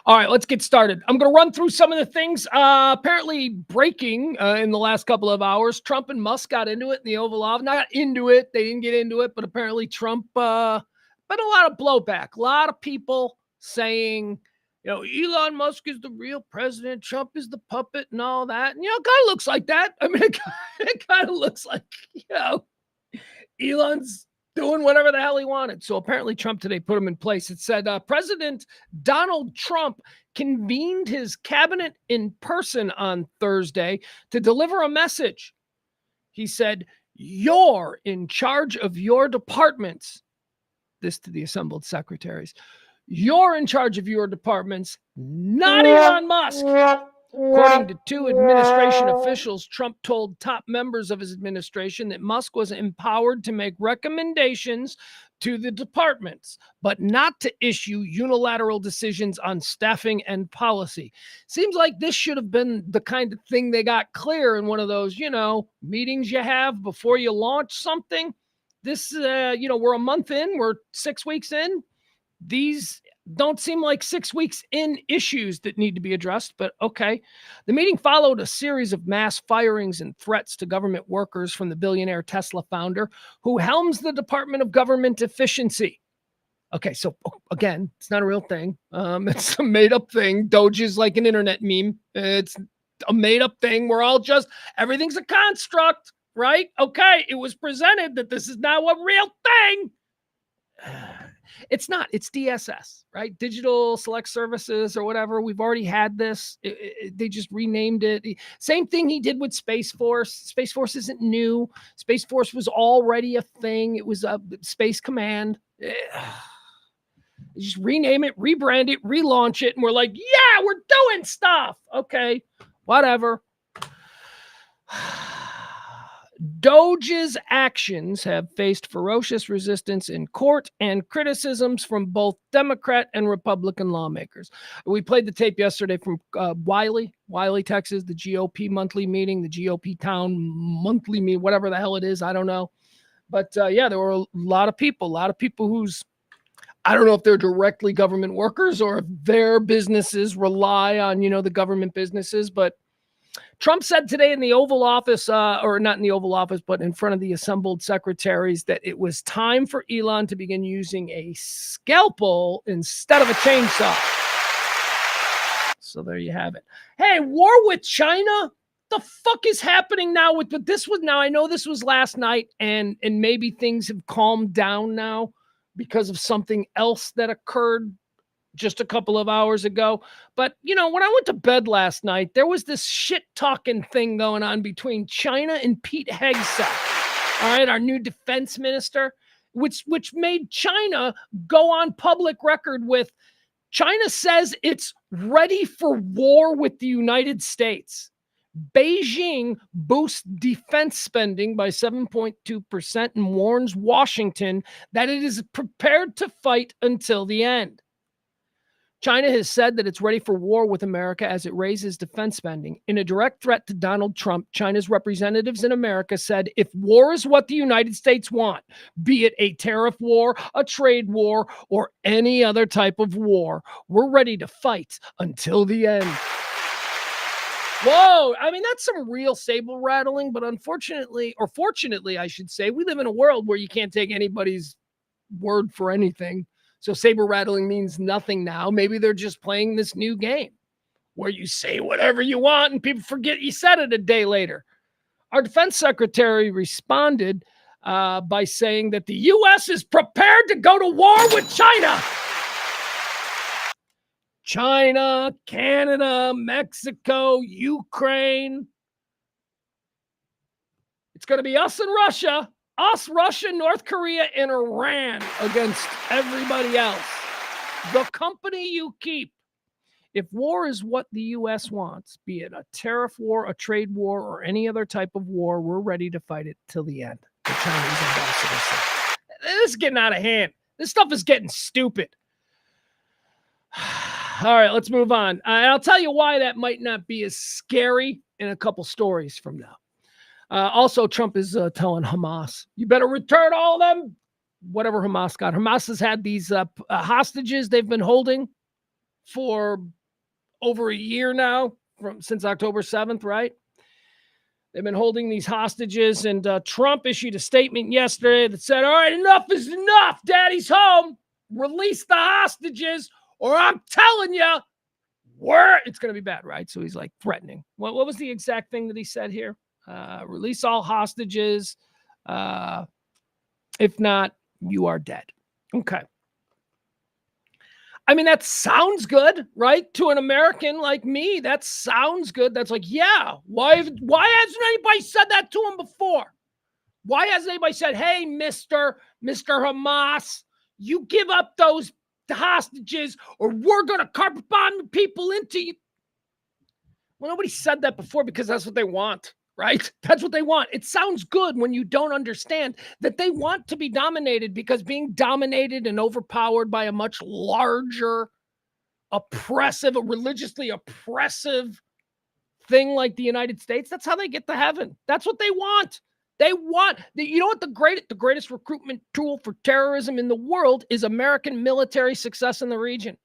All right, let's get started. I'm going to run through some of the things apparently breaking in the last couple of hours. Trump and Musk got into it in the Oval Office. Not into it. They didn't get into it, but apparently Trump, been a lot of blowback. A lot of people saying, you know, Elon Musk is the real president. Trump is the puppet and all that. And, you know, it kind of looks like that. I mean, it kind of looks like, you know, Elon's doing whatever the hell he wanted. So apparently Trump today put him in place. It said President Donald Trump convened his cabinet in person on Thursday to deliver a message. He said, "You're in charge of your departments." This to the assembled secretaries. "You're in charge of your departments, not Elon Musk." According to two administration officials, Trump told top members of his administration that Musk was empowered to make recommendations to the departments, but not to issue unilateral decisions on staffing and policy. Seems like this should have been the kind of thing they got clear in one of those, you know, meetings you have before you launch something. This, you know, we're a month in, we're 6 weeks in. These don't seem like 6 weeks in issues that need to be addressed, but okay. The meeting followed a series of mass firings and threats to government workers from the billionaire Tesla founder who helms the Department of Government Efficiency. Okay, so again, it's not a real thing. It's a made-up thing. Doge is like an internet meme. It's a made-up thing. We're all just, everything's a construct, right? Okay, it was presented that this is now a real thing. It's not. It's DSS, right? Digital Select Services or whatever. We've already had this. They just renamed it. Same thing he did with Space Force. Space Force isn't new. Space Force was already a thing. It was a Space Command. Just rename it, rebrand it, relaunch it, and we're like, yeah, we're doing stuff. Okay, whatever. Doge's actions have faced ferocious resistance in court and criticisms from both Democrat and Republican lawmakers. We played the tape yesterday from Wiley, Texas, the GOP monthly meeting, the GOP town monthly meeting, whatever the hell it is, I don't know. But yeah, there were a lot of people whose, I don't know if they're directly government workers or if their businesses rely on, you know, the government businesses, but Trump said today in the Oval Office, or not in the Oval Office, but in front of the assembled secretaries, that it was time for Elon to begin using a scalpel instead of a chainsaw. So there you have it. Hey, war with China? The fuck is happening now with this? Now I know this was last night, and maybe things have calmed down now because of something else that occurred just a couple of hours ago. But, you know, when I went to bed last night, there was this shit-talking thing going on between China and Pete Hegseth, all right, our new defense minister, which made China go on public record with, China says it's ready for war with the United States. Beijing boosts defense spending by 7.2% and warns Washington that it is prepared to fight until the end. China has said that it's ready for war with America as it raises defense spending. In a direct threat to Donald Trump, China's representatives in America said if war is what the United States want, be it a tariff war, a trade war, or any other type of war, we're ready to fight until the end. Whoa, I mean, that's some real saber rattling, but unfortunately, or fortunately, I should say, we live in a world where you can't take anybody's word for anything. So saber rattling means nothing now. Maybe they're just playing this new game where you say whatever you want and people forget you said it a day later. Our defense secretary responded by saying that the U.S. is prepared to go to war with China. China, Canada, Mexico, Ukraine. It's going to be us and Russia. Us, Russia, North Korea, and Iran against everybody else. The company you keep. If war is what the U.S. wants, be it a tariff war, a trade war, or any other type of war, we're ready to fight it till the end. The Chinese ambassador said. This is getting out of hand. This stuff is getting stupid. All right, let's move on. I'll tell you why that might not be as scary in a couple stories from now. Also, Trump is telling Hamas, you better return all of them, whatever Hamas got. Hamas has had these hostages they've been holding for over a year now, since October 7th, right? They've been holding these hostages, and Trump issued a statement yesterday that said, all right, enough is enough. Daddy's home. Release the hostages, or I'm telling you, it's going to be bad, right? So he's like threatening. What was the exact thing that he said here? Release all hostages. If not, you are dead. Okay. I mean, that sounds good, right? To an American like me, that sounds good. That's like, yeah, why hasn't anybody said that to him before? Why hasn't anybody said, hey, Mr. Hamas, you give up those hostages or we're going to carpet bomb people into you? Well, nobody said that before because that's what they want. Right? That's what they want. It sounds good when you don't understand that they want to be dominated, because being dominated and overpowered by a much larger, oppressive, religiously oppressive thing like the United States, that's how they get to heaven. That's what they want. You know what the greatest recruitment tool for terrorism in the world is? American military success in the region.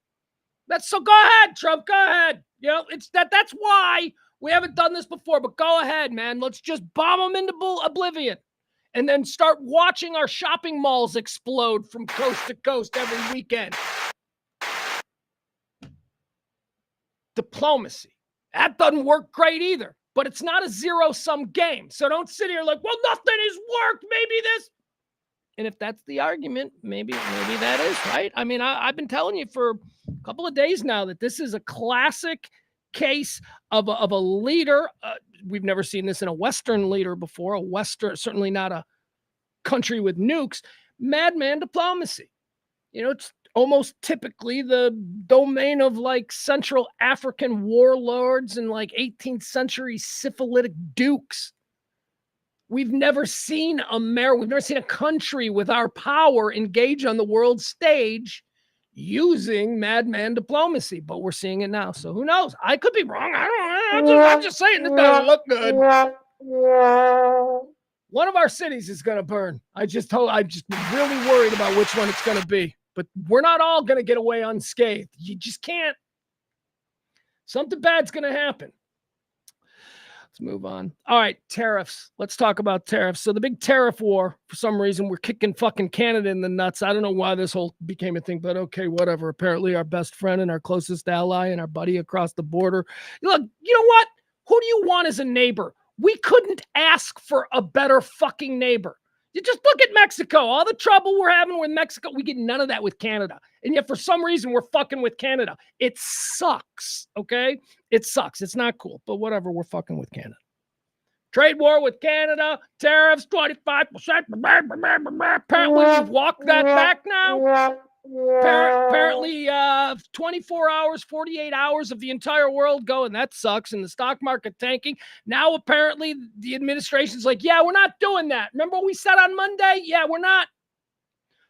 So go ahead, Trump, go ahead. You know, that's why we haven't done this before, but go ahead, man. Let's just bomb them into oblivion and then start watching our shopping malls explode from coast to coast every weekend. Diplomacy. That doesn't work great either, but it's not a zero-sum game. So don't sit here like, well, nothing has worked. Maybe this. And if that's the argument, maybe that is, right? I mean, I've been telling you for a couple of days now that this is a classic case of a leader. We've never seen this in a Western leader before. Certainly not a country with nukes. Madman diplomacy. You know, it's almost typically the domain of like Central African warlords and like 18th century syphilitic dukes. We've never seen we've never seen a country with our power engage on the world stage using madman diplomacy, but we're seeing it now. So who knows? I could be wrong. I'm just saying it doesn't look good. One of our cities is going to burn. I'm just really worried about which one it's going to be, but we're not all going to get away unscathed. You just can't. Something bad's going to happen. Let's move on. All right, tariffs. Let's talk about tariffs. So the big tariff war, for some reason, we're kicking fucking Canada in the nuts. I don't know why this whole became a thing, but okay, whatever. Apparently our best friend and our closest ally and our buddy across the border. Look, you know what? Who do you want as a neighbor? We couldn't ask for a better fucking neighbor. You just look at Mexico. All the trouble we're having with Mexico, we get none of that with Canada. And yet for some reason, we're fucking with Canada. It sucks, okay? It sucks. It's not cool, but whatever, we're fucking with Canada. Trade war with Canada, tariffs, 25%. Apparently, we've walked that back now. Apparently, 24 hours, 48 hours of the entire world going, that sucks, and the stock market tanking. Now, apparently, the administration's like, yeah, we're not doing that. Remember what we said on Monday? Yeah, we're not.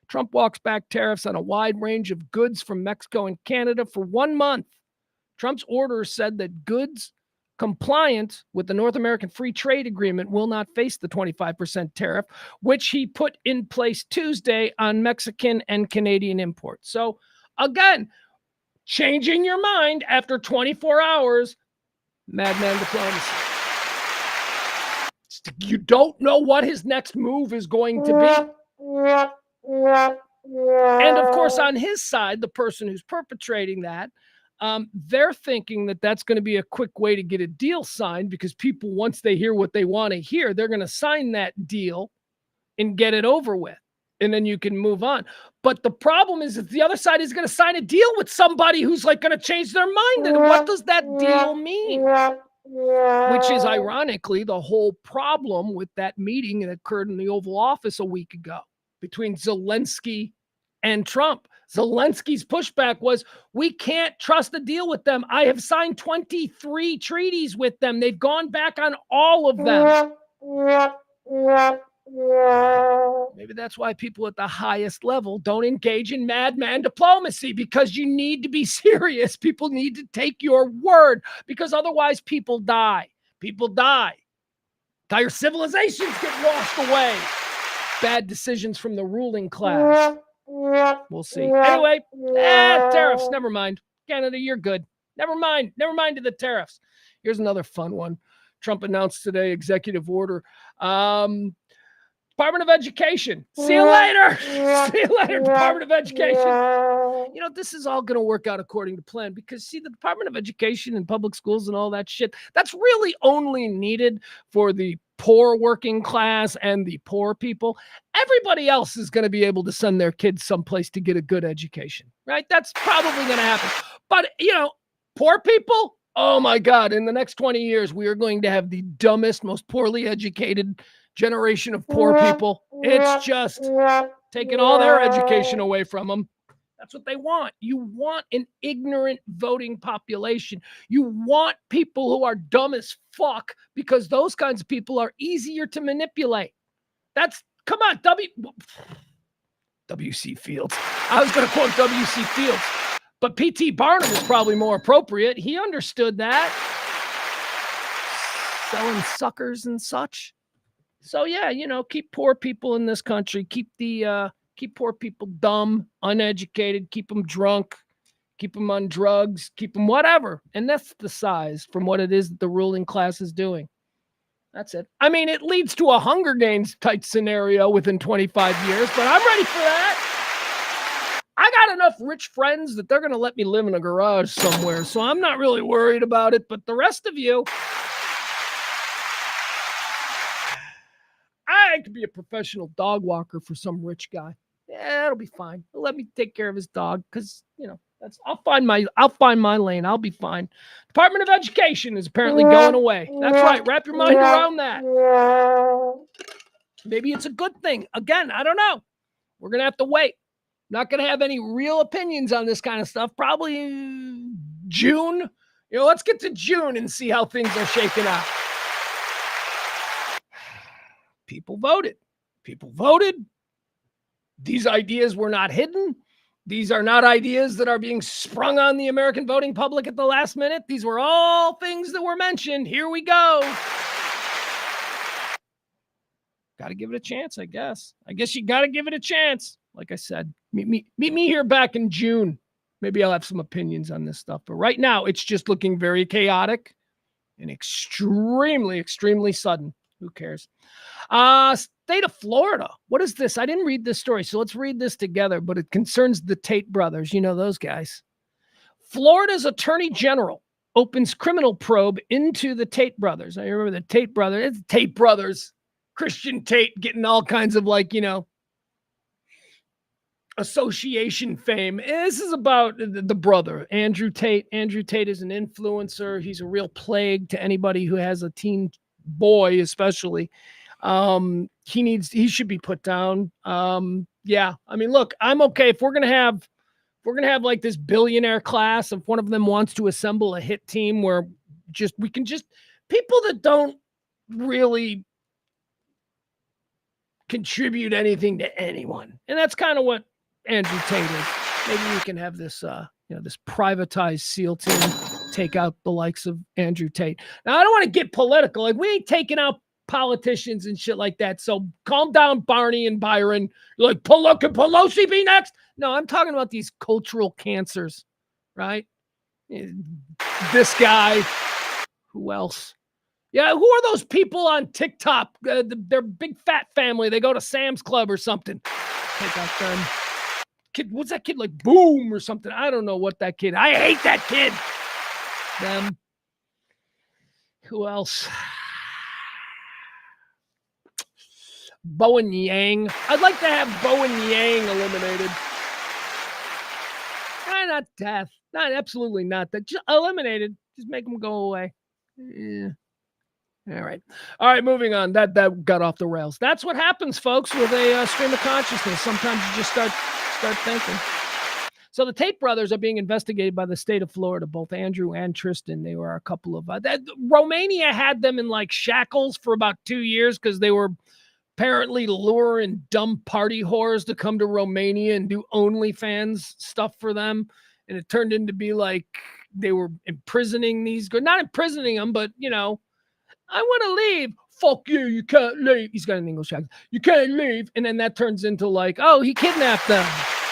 Trump walks back tariffs on a wide range of goods from Mexico and Canada for 1 month. Trump's order said that goods compliant with the North American Free Trade Agreement will not face the 25% tariff, which he put in place Tuesday on Mexican and Canadian imports. So, again, changing your mind after 24 hours, madman diplomacy. You don't know what his next move is going to be. And of course, on his side, the person who's perpetrating that, they're thinking that that's going to be a quick way to get a deal signed, because people, once they hear what they want to hear, they're going to sign that deal and get it over with. And then you can move on. But the problem is that the other side is going to sign a deal with somebody who's like going to change their mind. And what does that deal mean? Which is ironically the whole problem with that meeting that occurred in the Oval Office a week ago between Zelensky and Trump. Zelensky's pushback was, we can't trust a deal with them. I have signed 23 treaties with them. They've gone back on all of them. Maybe that's why people at the highest level don't engage in madman diplomacy, because you need to be serious. People need to take your word, because otherwise people die. People die. Entire civilizations get washed away. Bad decisions from the ruling class. We'll see. Anyway, tariffs, never mind. Canada, you're good. Never mind to the tariffs. Here's another fun one. Trump announced today executive order. Department of Education. See you later. See you later, Department of Education. You know, this is all going to work out according to plan, because, see, the Department of Education and public schools and all that shit, that's really only needed for the poor working class and the poor people. Everybody else is going to be able to send their kids someplace to get a good education, right? That's probably going to happen. But, you know, poor people, oh my God, in the next 20 years, we are going to have the dumbest, most poorly educated generation of poor people. It's just taking all their education away from them. That's what they want. You want an ignorant voting population. You want people who are dumb as fuck, because those kinds of people are easier to manipulate. Come on, W.C. Fields. I was going to quote W.C. Fields, but P.T. Barnum is probably more appropriate. He understood that. Selling suckers and such. So yeah, you know, keep poor people in this country. Keep poor people dumb, uneducated. Keep them drunk. Keep them on drugs. Keep them whatever. And that's the size from what it is that the ruling class is doing. That's it. I mean, it leads to a Hunger Games type scenario within 25 years, but I'm ready for that. I got enough rich friends that they're going to let me live in a garage somewhere, so I'm not really worried about it. But the rest of you, I could be a professional dog walker for some rich guy. Yeah, it'll be fine. He'll let me take care of his dog, because, you know, I'll find my lane. I'll be fine. Department of Education is apparently going away. That's right. Wrap your mind around that. Maybe it's a good thing. Again, I don't know. We're going to have to wait. Not going to have any real opinions on this kind of stuff. Probably June. You know, let's get to June and see how things are shaking out. People voted. People voted. These ideas were not hidden. These are not ideas that are being sprung on the American voting public at the last minute. These were all things that were mentioned. Here we go. Got to give it a chance, I guess. I guess you got to give it a chance. Like I said, meet me here back in June. Maybe I'll have some opinions on this stuff. But right now, it's just looking very chaotic and extremely, extremely sudden. Who cares? State of Florida. What is this? I didn't read this story, so let's read this together, but it concerns the Tate brothers. You know those guys. Florida's Attorney General opens criminal probe into the Tate brothers. I remember the Tate brothers. It's Tate brothers. Christian Tate getting all kinds of, like, you know, association fame. This is about the brother, Andrew Tate. Andrew Tate is an influencer. He's a real plague to anybody who has a teen boy, especially. He should be put down. Yeah, I mean, look, I'm okay if we're gonna have like this billionaire class. If one of them wants to assemble a hit team where we can people that don't really contribute anything to anyone. And that's kind of what Andrew Tate is. Maybe we can have this, this privatized SEAL team take out the likes of Andrew Tate. Now, I don't want to get political. Like, we ain't taking out politicians and shit like that. So calm down, Barney and Byron. You're like, can Pelosi be next? No, I'm talking about these cultural cancers, right? This guy. Who else? Yeah, who are those people on TikTok? They're big fat family. They go to Sam's Club or something. Take out them. Kid, what's that kid like? Boom or something. I don't know what that kid. I hate that kid. Them. Who else? Bowen Yang. I'd like to have Bowen Yang eliminated. Not death. Not absolutely not that. Just eliminated. Just make them go away. Yeah. All right, moving on. That got off the rails. That's what happens, folks, with a stream of consciousness. Sometimes you just start thinking. So the Tate brothers are being investigated by the state of Florida, both Andrew and Tristan. They were a couple of Romania had them in like shackles for about 2 years because they were apparently luring dumb party whores to come to Romania and do OnlyFans stuff for them. And it turned into be like they were imprisoning these girls. Not imprisoning them, but, I want to leave. Fuck you. You can't leave. He's got an English accent. You can't leave. And then that turns into like, oh, he kidnapped them.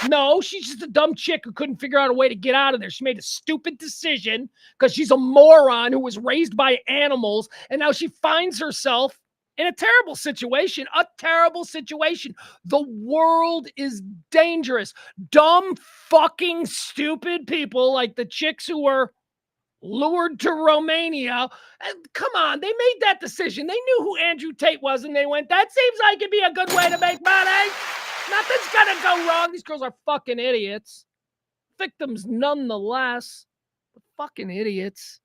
No, she's just a dumb chick who couldn't figure out a way to get out of there. She made a stupid decision because she's a moron who was raised by animals. And now she finds herself in a terrible situation. The world is dangerous. Dumb, fucking, stupid people like the chicks who were lured to Romania. Come on, they made that decision. They knew who Andrew Tate was, and they went, that seems like it'd be a good way to make money. Nothing's gonna go wrong. These girls are fucking idiots. Victims nonetheless. But fucking idiots.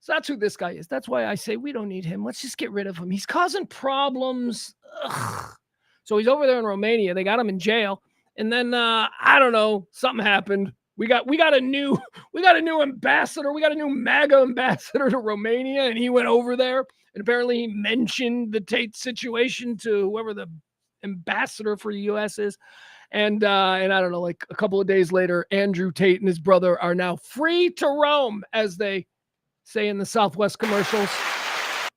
So that's who this guy is. That's why I say we don't need him. Let's just get rid of him. He's causing problems. Ugh. So he's over there in Romania. They got him in jail. And then, I don't know, something happened. We got a new ambassador. We got a new MAGA ambassador to Romania, and he went over there. And apparently he mentioned the Tate situation to whoever the ambassador for the U.S. is. And I don't know, like a couple of days later, Andrew Tate and his brother are now free to roam, as they say in the Southwest commercials.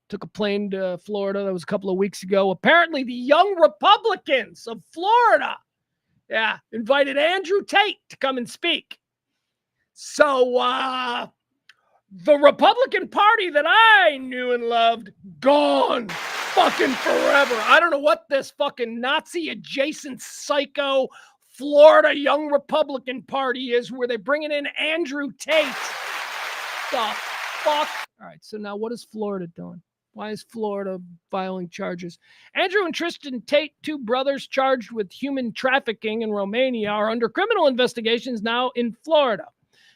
Took a plane to Florida. That was a couple of weeks ago. Apparently the young Republicans of Florida, invited Andrew Tate to come and speak. So the Republican Party that I knew and loved, gone fucking forever. I don't know what this fucking Nazi-adjacent psycho Florida Young Republican Party is, where they're bringing in Andrew Tate. The fuck? All right, so now what is Florida doing? Why is Florida filing charges? Andrew and Tristan Tate, two brothers charged with human trafficking in Romania, are under criminal investigations now in Florida.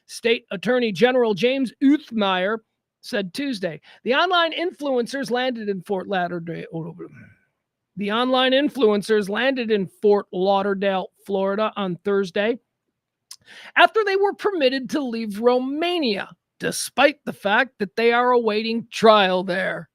State Attorney General James Uthmeyer said Tuesday. The online influencers landed in Fort Lauderdale, Florida on Thursday after they were permitted to leave Romania, despite the fact that they are awaiting trial there.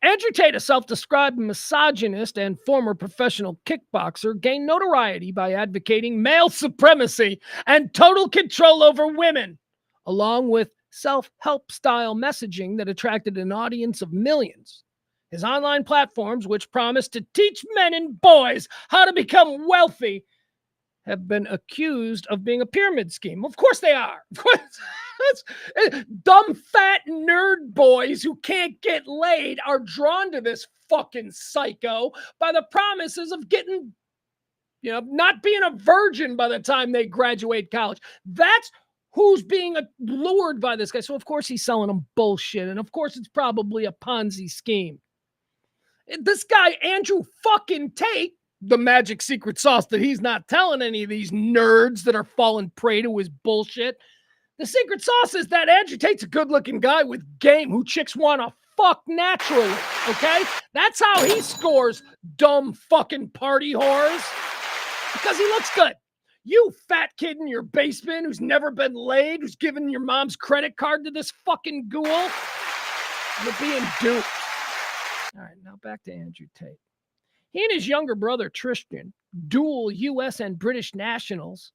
Andrew Tate, a self-described misogynist and former professional kickboxer, gained notoriety by advocating male supremacy and total control over women, along with self-help style messaging that attracted an audience of millions. His online platforms, which promise to teach men and boys how to become wealthy, have been accused of being a pyramid scheme. Of course they are. Of course. Dumb, fat nerd boys who can't get laid are drawn to this fucking psycho by the promises of getting, not being a virgin by the time they graduate college. That's who's being lured by this guy. So, of course, he's selling them bullshit. And, of course, it's probably a Ponzi scheme. This guy, Andrew fucking Tate, the magic secret sauce that he's not telling any of these nerds that are falling prey to his bullshit. The secret sauce is that Andrew Tate's a good-looking guy with game who chicks want to fuck naturally, okay? That's how he scores dumb fucking party whores, because he looks good. You fat kid in your basement who's never been laid, who's giving your mom's credit card to this fucking ghoul, you're being duped. All right, now back to Andrew Tate. He and his younger brother, Tristan, dual U.S. and British nationals,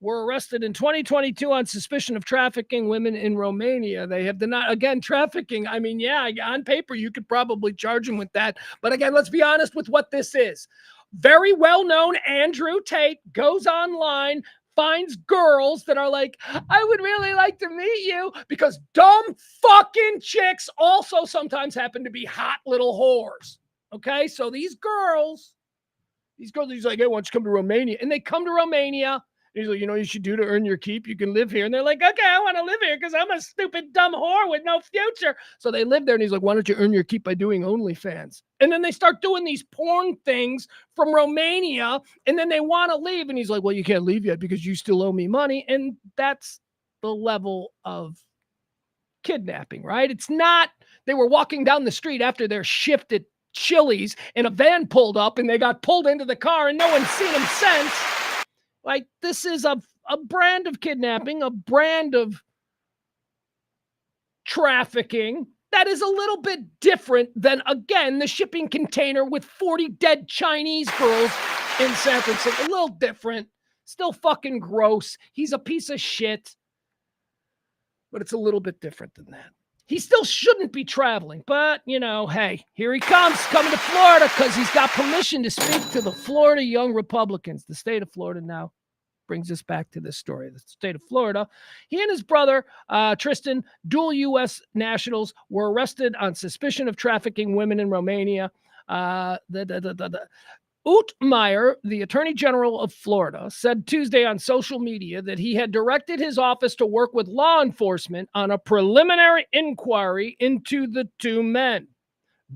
were arrested in 2022 on suspicion of trafficking women in Romania. They have denied, again, trafficking. I mean, yeah, on paper, you could probably charge them with that. But again, let's be honest with what this is. Very well-known Andrew Tate goes online, finds girls that are like, I would really like to meet you, because dumb fucking chicks also sometimes happen to be hot little whores. Okay, so these girls, he's like, hey, why don't you come to Romania? And they come to Romania. He's like, you know what you should do to earn your keep? You can live here. And they're like, okay, I want to live here because I'm a stupid, dumb whore with no future. So they live there. And he's like, why don't you earn your keep by doing OnlyFans? And then they start doing these porn things from Romania. And then they want to leave. And he's like, well, you can't leave yet because you still owe me money. And that's the level of kidnapping, right? It's not, they were walking down the street after their shift at Chili's and a van pulled up and they got pulled into the car and no one's seen them since. Like, this is a brand of kidnapping, a brand of trafficking that is a little bit different than, again, the shipping container with 40 dead Chinese girls in San Francisco. A little different. Still fucking gross. He's a piece of shit. But it's a little bit different than that. He still shouldn't be traveling, but, you know, hey, here he comes, coming to Florida because he's got permission to speak to the Florida Young Republicans. The state of Florida now brings us back to this story. The state of Florida. He and his brother, Tristan, dual U.S. nationals, were arrested on suspicion of trafficking women in Romania. Meyer, the Attorney General of Florida, said Tuesday on social media that he had directed his office to work with law enforcement on a preliminary inquiry into the two men.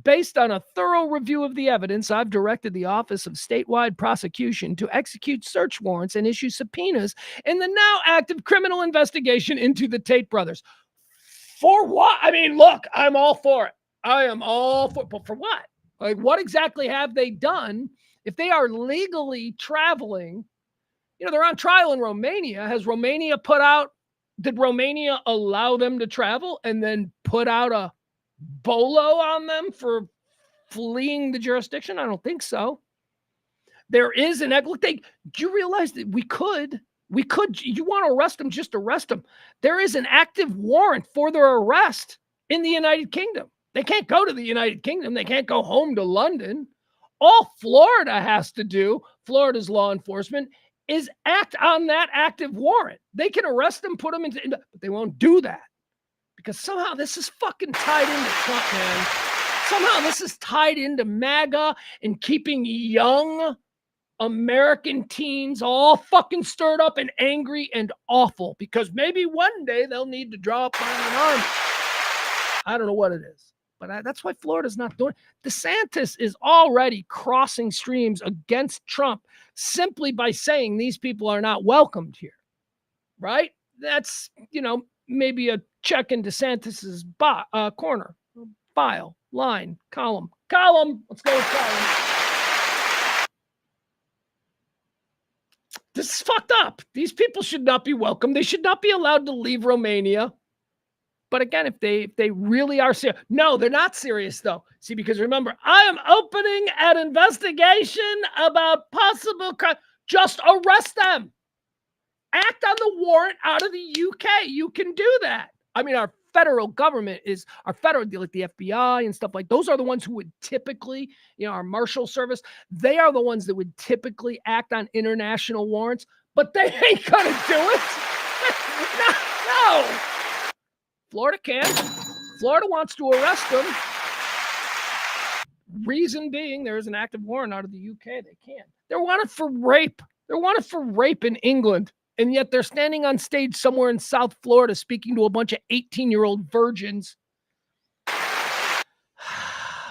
Based on a thorough review of the evidence, I've directed the Office of Statewide Prosecution to execute search warrants and issue subpoenas in the now active criminal investigation into the Tate brothers. For what? I mean, look, I'm all for it. I am all for it. But for what? Like, what exactly have they done? If they are legally traveling, you know, they're on trial in Romania. Did Romania allow them to travel and then put out a bolo on them for fleeing the jurisdiction? I don't think so. There is do you realize that we could, you want to arrest them, just arrest them. There is an active warrant for their arrest in the United Kingdom. They can't go to the United Kingdom. They can't go home to London. All Florida has to do, Florida's law enforcement, is act on that active warrant. They can arrest them, put them into, but they won't do that because somehow this is fucking tied into Trump, man. Somehow this is tied into MAGA and keeping young American teens all fucking stirred up and angry and awful because maybe one day they'll need to draw up an army. I don't know what it is. But that's why Florida's not doing it. DeSantis is already crossing streams against Trump simply by saying these people are not welcomed here, right? That's, you know, maybe a check in DeSantis's corner, file, line, column. Let's go with column. This is fucked up. These people should not be welcome. They should not be allowed to leave Romania. But again, if they really are serious, no, they're not serious though. See, because remember, I am opening an investigation about possible crime. Just arrest them. Act on the warrant out of the UK. You can do that. I mean, our federal government is like the FBI and stuff like those are the ones who would typically, you know, our Marshal Service, they are the ones that would typically act on international warrants, but they ain't gonna do it. No. Florida can. Florida wants to arrest them. Reason being, there is an active warrant out of the UK. They can't. They're wanted for rape. They're wanted for rape in England. And yet they're standing on stage somewhere in South Florida speaking to a bunch of 18-year-old virgins. All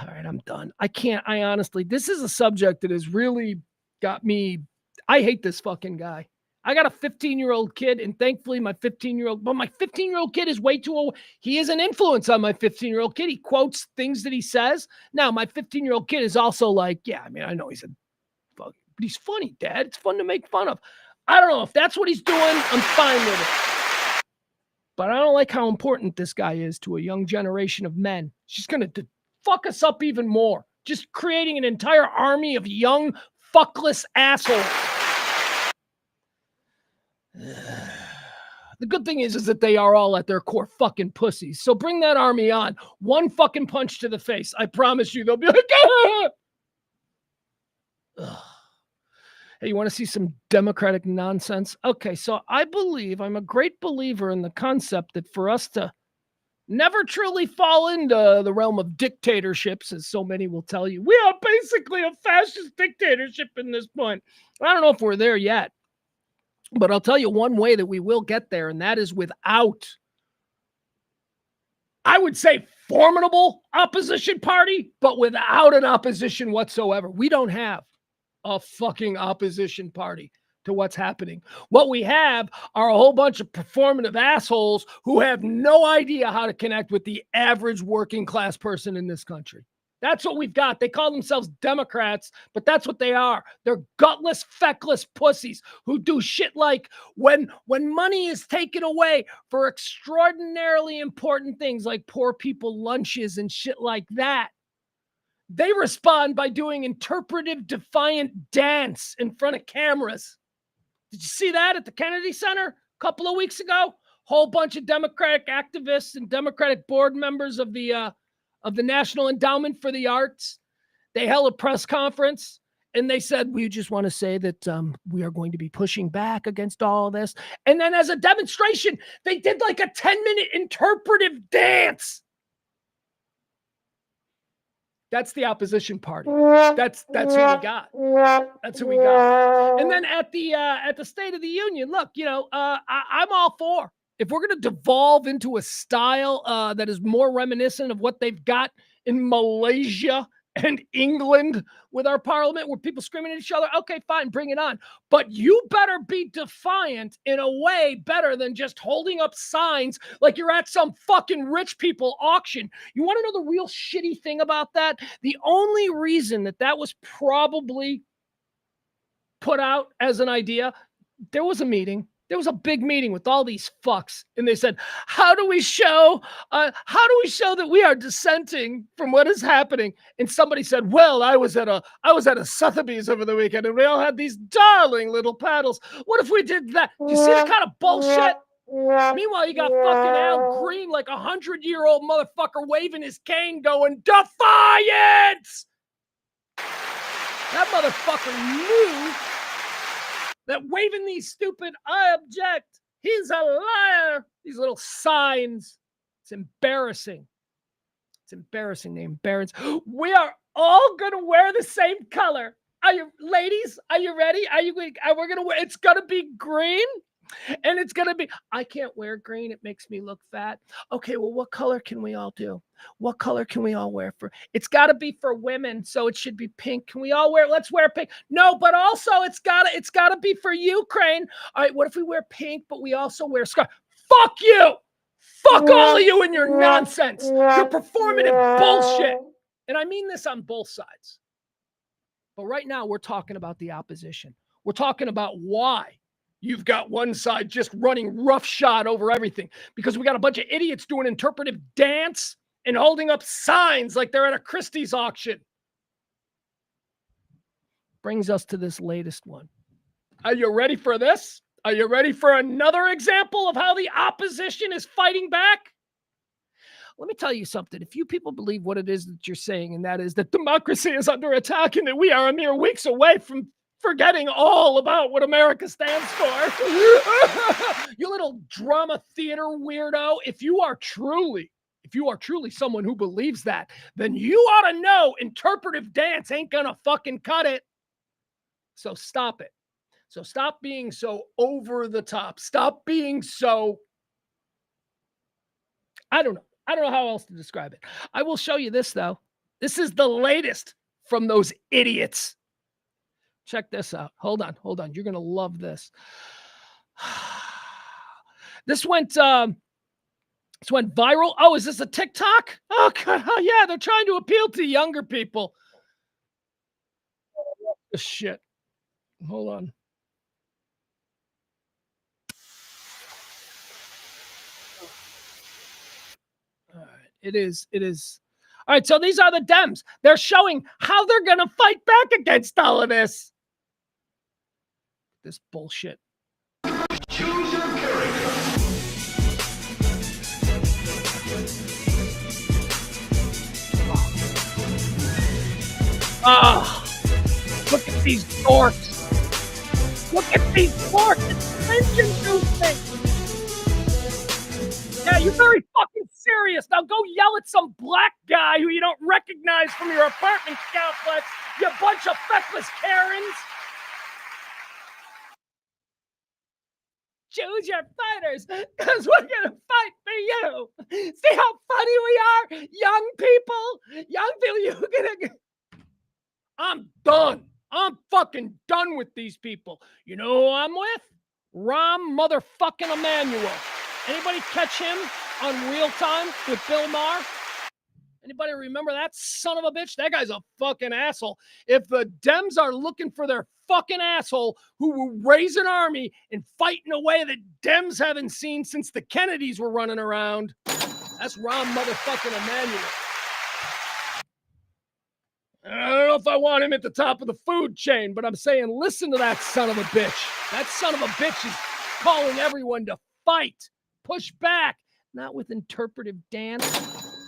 right, I'm done. I honestly, this is a subject that has really got me. I hate this fucking guy. I got a 15-year-old kid, and thankfully my 15-year-old kid is way too old. He is an influence on my 15-year-old kid. He quotes things that he says. Now, my 15-year-old kid is also like, yeah, I mean, I know he's a fuck, but he's funny, Dad. It's fun to make fun of. I don't know if that's what he's doing. I'm fine with it. But I don't like how important this guy is to a young generation of men. She's going to fuck us up even more. Just creating an entire army of young, fuckless assholes. The good thing is that they are all at their core fucking pussies. So bring that army on. One fucking punch to the face. I promise you, they'll be like, Hey, you want to see some democratic nonsense? Okay, so I'm a great believer in the concept that for us to never truly fall into the realm of dictatorships, as so many will tell you, we are basically a fascist dictatorship in this point. I don't know if we're there yet. But I'll tell you one way that we will get there, and that is without, I would say, formidable opposition party, but without an opposition whatsoever. We don't have a fucking opposition party to what's happening. What we have are a whole bunch of performative assholes who have no idea how to connect with the average working class person in this country. That's what we've got. They call themselves Democrats, but that's what they are. They're gutless, feckless pussies who do shit like when money is taken away for extraordinarily important things like poor people lunches and shit like that, they respond by doing interpretive defiant dance in front of cameras. Did you see that at the Kennedy Center a couple of weeks ago? Whole bunch of Democratic activists and Democratic board members of the National Endowment for the Arts. They held a press conference and they said, we just want to say that we are going to be pushing back against all this. And then as a demonstration, they did like a 10-minute interpretive dance. That's the opposition party. That's who we got. That's who we got. And then at the State of the Union, look, I'm all for, if we're going to devolve into a style that is more reminiscent of what they've got in Malaysia and England with our parliament, where people screaming at each other, okay, fine, bring it on. But you better be defiant in a way better than just holding up signs like you're at some fucking rich people auction. You want to know the real shitty thing about that? The only reason that was probably put out as an idea, there was a meeting. There was a big meeting with all these fucks, and they said, how do we show that we are dissenting from what is happening? And somebody said, well, I was at a Sotheby's over the weekend, and we all had these darling little paddles. What if we did that? Do you see the kind of bullshit? Meanwhile, you got fucking Al Green, like 100-year-old motherfucker, waving his cane going, defiance! That motherfucker knew that waving these stupid, I object, he's a liar, these little signs. It's embarrassing. It's embarrassing. They embarrass. We are all going to wear the same color. Are you, ladies, are you ready? We're going to wear, it's going to be green. And it's going to be, I can't wear green. It makes me look fat. Okay, well, what color can we all do? What color can we all wear for? It's got to be for women, so it should be pink. Can we all wear, let's wear pink. No, but also it's got to be for Ukraine. All right, what if we wear pink, but we also wear scarf? Fuck you. Fuck all of you and your nonsense. Your performative bullshit. And I mean this on both sides. But right now, we're talking about the opposition. We're talking about why you've got one side just running roughshod over everything because we got a bunch of idiots doing interpretive dance and holding up signs like they're at a Christie's auction. Brings us to this latest one. Are you ready for this? Are you ready for another example of how the opposition is fighting back? Let me tell you something. If you people believe what it is that you're saying, and that is that democracy is under attack and that we are a mere weeks away from forgetting all about what America stands for. You little drama theater weirdo. If you are truly someone who believes that, then you ought to know interpretive dance ain't gonna fucking cut it. So stop it. So stop being so over the top. Stop being so, I don't know how else to describe it. I will show you this though. This is the latest from those idiots. Check this out. Hold on. You're going to love this. This went viral. Oh, is this a TikTok? Oh, God. Oh, yeah, they're trying to appeal to younger people. Shit. Hold on. All right. It is. All right, so these are the Dems. They're showing how they're going to fight back against all of this. This bullshit. Choose your character. Oh, look at these dorks. Look at these dorks. It's engine-inducing. Yeah, you're very fucking serious. Now go yell at some black guy who you don't recognize from your apartment complex, you bunch of feckless Karens. Choose your fighters, because we're going to fight for you. See how funny we are? Young people, you're going to... I'm done. I'm fucking done with these people. You know who I'm with? Rahm motherfucking Emanuel. Anybody catch him on Real Time with Bill Maher? Anybody remember that son of a bitch? That guy's a fucking asshole. If the Dems are looking for their fucking asshole who will raise an army and fight in a way that Dems haven't seen since the Kennedys were running around, that's Rahm motherfucking Emanuel. I don't know if I want him at the top of the food chain, but I'm saying listen to that son of a bitch. That son of a bitch is calling everyone to fight, push back, not with interpretive dance.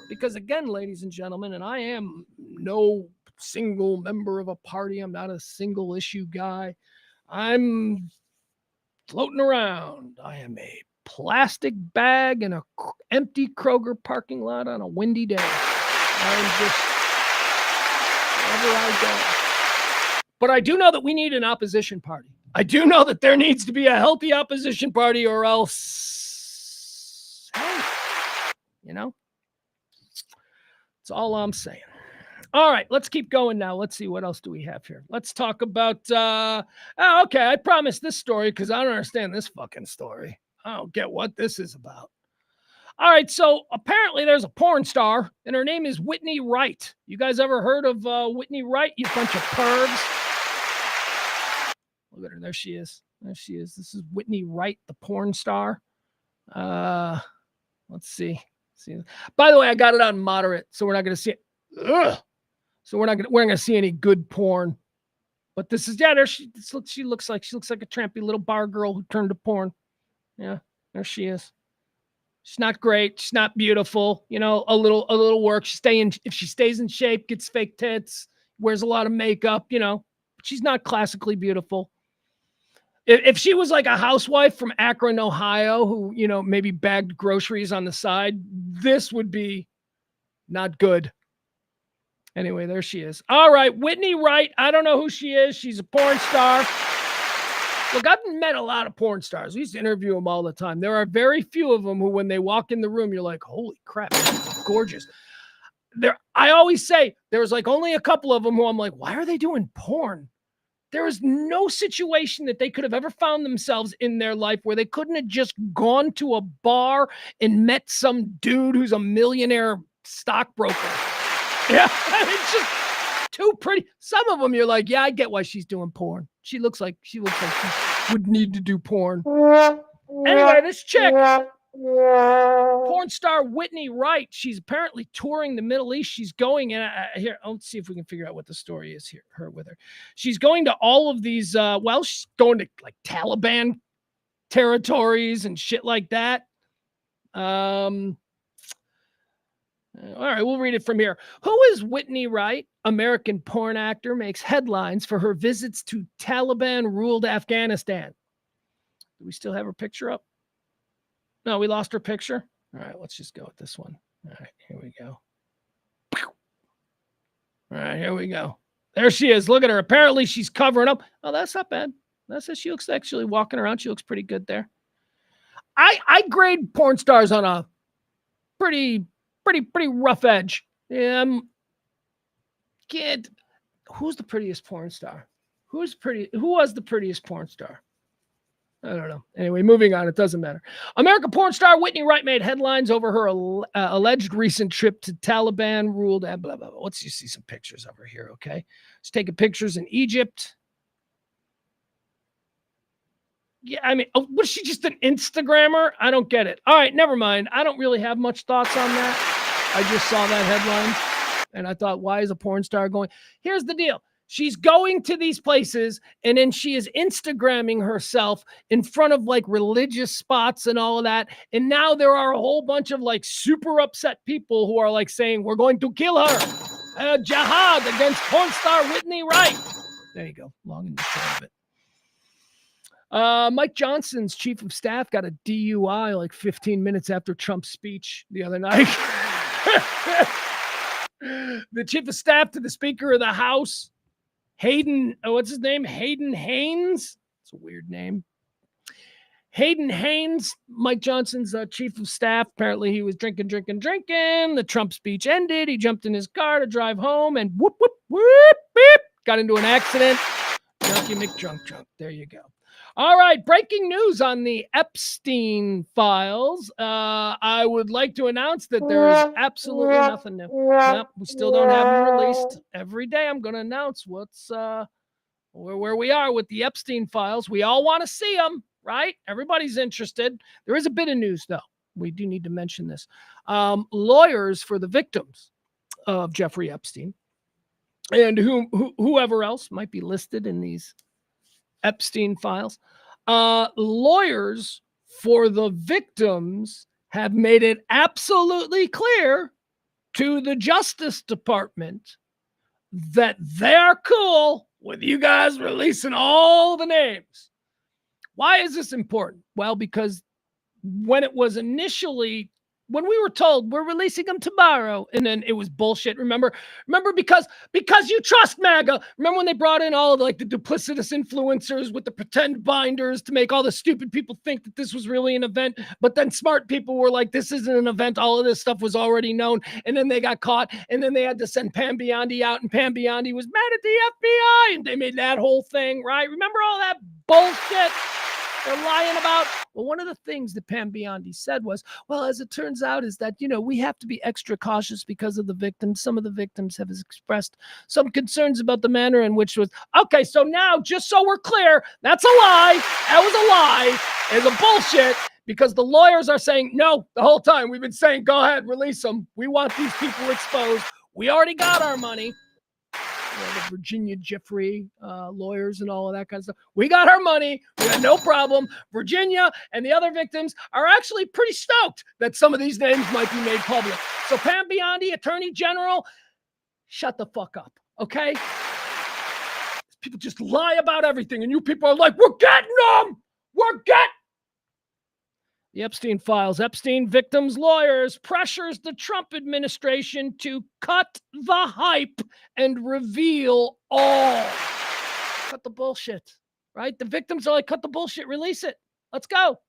Because again, ladies and gentlemen, and I am no single member of a party. I'm not a single issue guy. I'm floating around. I am a plastic bag in a empty Kroger parking lot on a windy day. I'm just wherever I go. But I do know that we need an opposition party. I do know that there needs to be a healthy opposition party, or else, hey, you know, that's all I'm saying. All right, let's keep going now. Let's see, what else do we have here? Let's talk about, okay, I promised this story because I don't understand this fucking story. I don't get what this is about. All right, so apparently there's a porn star, and her name is Whitney Wright. You guys ever heard of Whitney Wright? You bunch of pervs. Look at her. There she is. There she is. This is Whitney Wright, the porn star. Let's see. By the way, I got it on moderate, so we're not going to see it. Ugh. So we're not going to see any good porn. But this is, yeah, there she looks like a trampy little bar girl who turned to porn. Yeah, there she is. She's not great. She's not beautiful. You know, a little work. If she stays in shape, gets fake tits, wears a lot of makeup, you know, she's not classically beautiful. If she was like a housewife from Akron, Ohio, who, you know, maybe bagged groceries on the side, this would be not good. Anyway, there she is. All right, Whitney Wright. I don't know who she is. She's a porn star. Look, I've met a lot of porn stars. We used to interview them all the time. There are very few of them who, when they walk in the room, you're like, holy crap, she's gorgeous. I always say there's like only a couple of them who I'm like, why are they doing porn? There is no situation that they could have ever found themselves in their life where they couldn't have just gone to a bar and met some dude who's a millionaire stockbroker. Yeah, it's just too pretty. Some of them you're like, yeah, I get why she's doing porn. She looks like she would need to do porn. Anyway, this chick, porn star Whitney Wright, she's apparently touring the Middle East. She's going in here. Let's see if we can figure out what the story is here. Her with her. She's going to all of these. She's going to like Taliban territories and shit like that. All right, we'll read it from here. Who is Whitney Wright? American porn actor makes headlines for her visits to Taliban-ruled Afghanistan. Do we still have her picture up? No, we lost her picture. All right, let's just go with this one. All right, here we go. All right, here we go. There she is. Look at her. Apparently, she's covering up. Oh, that's not bad. That's it. She looks actually walking around. She looks pretty good there. I grade porn stars on a pretty rough edge. Kid, who's the prettiest porn star? Who was the prettiest porn star? I don't know. Anyway, moving on. It doesn't matter. American porn star Whitney Wright made headlines over her alleged recent trip to Taliban-ruled blah, blah, blah. Let's just see some pictures of her here, okay? She's taking pictures in Egypt. Yeah, I mean, was she just an Instagrammer? I don't get it. All right, never mind. I don't really have much thoughts on that. I just saw that headline. And I thought, why is a porn star going? Here's the deal. She's going to these places and then she is Instagramming herself in front of like religious spots and all of that. And now there are a whole bunch of like super upset people who are like saying, we're going to kill her. Jihad against porn star Whitney Wright. There you go. Long and short of it. Mike Johnson's chief of staff got a DUI like 15 minutes after Trump's speech the other night. The chief of staff to the Speaker of the House, Hayden, what's his name? Hayden Haynes. It's a weird name. Hayden Haynes, Mike Johnson's chief of staff. Apparently he was drinking. The Trump speech ended. He jumped in his car to drive home and whoop, beep, got into an accident. Junkie McDrunk. There you go. All right, breaking news on the Epstein files. I would like to announce that there is absolutely nothing new. Nope, we still don't have them released. Every day I'm going to announce what's where we are with the Epstein files. We all want to see them, right? Everybody's interested. There is a bit of news, though. We do need to mention this. Lawyers for the victims of Jeffrey Epstein and whoever else might be listed in these Epstein files. Lawyers for the victims have made it absolutely clear to the Justice Department that they're cool with you guys releasing all the names. Why is this important? Well, because when it was initially, when we were told we're releasing them tomorrow, and then it was bullshit. Remember because you trust MAGA. Remember when they brought in all of like the duplicitous influencers with the pretend binders to make all the stupid people think that this was really an event, but then smart people were like, this isn't an event. All of this stuff was already known, and then they got caught, and then they had to send Pam Biondi out, and Pam Biondi was mad at the FBI, and they made that whole thing, right? Remember all that bullshit they're lying about? Well, one of the things that Pam Biondi said was, well, as it turns out, is that, we have to be extra cautious because of the victims. Some of the victims have expressed some concerns about the manner in which was. Okay, so now, just so we're clear, that's a lie. That was a lie. It's a bullshit because the lawyers are saying, no, the whole time we've been saying, go ahead, release them. We want these people exposed. We already got our money. The Virginia Jeffrey lawyers and all of that kind of stuff. We got our money. We got no problem. Virginia and the other victims are actually pretty stoked that some of these names might be made public. So Pam Biondi, Attorney General, shut the fuck up, okay? People just lie about everything, and you people are like, we're getting them! The Epstein files. Epstein victims' lawyers pressures the Trump administration to cut the hype and reveal all. Cut the bullshit, right? The victims are like, cut the bullshit, release it. Let's go.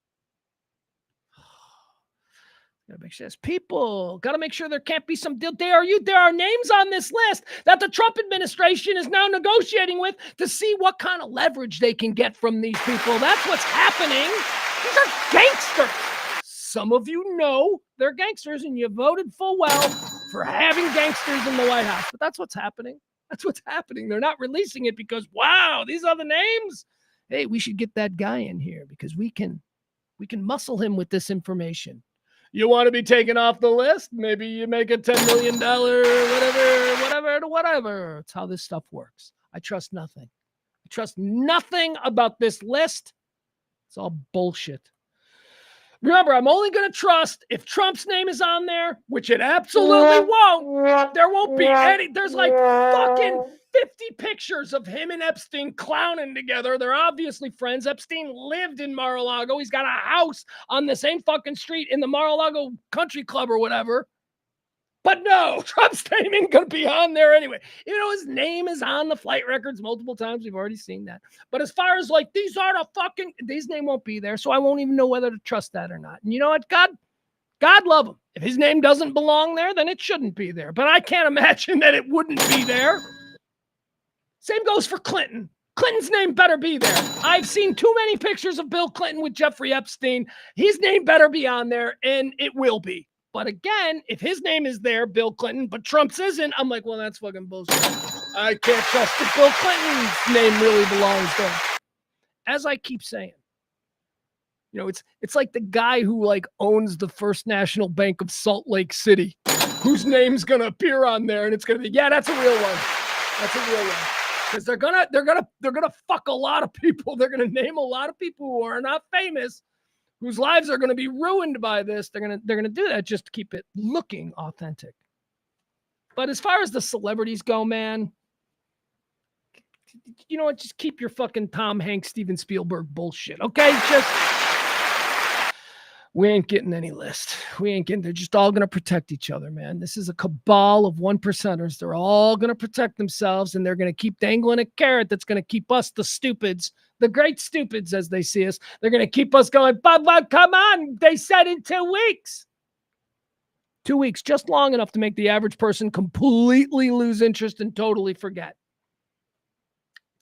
Gotta make sure there's people. Gotta make sure there can't be some deal. There are names on this list that the Trump administration is now negotiating with to see what kind of leverage they can get from these people. That's what's happening. These are gangsters. Some of you know they're gangsters, and you voted full well for having gangsters in the White House. But that's what's happening. That's what's happening. They're not releasing it because, wow, these are the names. Hey, we should get that guy in here because we can muscle him with this information. You want to be taken off the list? Maybe you make a $10 million, whatever. It's how this stuff works. I trust nothing. I trust nothing about this list. It's all bullshit. Remember, I'm only going to trust if Trump's name is on there, which it absolutely won't. There won't be any. There's like fucking 50 pictures of him and Epstein clowning together. They're obviously friends. Epstein lived in Mar-a-Lago. He's got a house on the same fucking street in the Mar-a-Lago Country Club or whatever. But no, Trump's name ain't going to be on there anyway. Even though his name is on the flight records multiple times. We've already seen that. But as far as like, these name won't be there. So I won't even know whether to trust that or not. And you know what? God love him. If his name doesn't belong there, then it shouldn't be there. But I can't imagine that it wouldn't be there. Same goes for Clinton. Clinton's name better be there. I've seen too many pictures of Bill Clinton with Jeffrey Epstein. His name better be on there, and it will be. But again, if his name is there, Bill Clinton, but Trump's isn't, I'm like, well, that's fucking bullshit. I can't trust that Bill Clinton's name really belongs there. As I keep saying, it's like the guy who like owns the First National Bank of Salt Lake City. whose name's going to appear on there. And it's going to be, yeah, that's a real one. That's a real one. Because they're gonna fuck a lot of people. They're gonna name a lot of people who are not famous, whose lives are gonna be ruined by this. They're gonna do that just to keep it looking authentic. But as far as the celebrities go, man, you know what? Just keep your fucking Tom Hanks, Steven Spielberg bullshit, okay? Just we ain't getting any list. They're just all going to protect each other, man. This is a cabal of 1%ers. They're all going to protect themselves, and they're going to keep dangling a carrot that's going to keep us, the stupids, the great stupids as they see us. They're going to keep us going, but come on. They said in 2 weeks. 2 weeks, just long enough to make the average person completely lose interest and totally forget.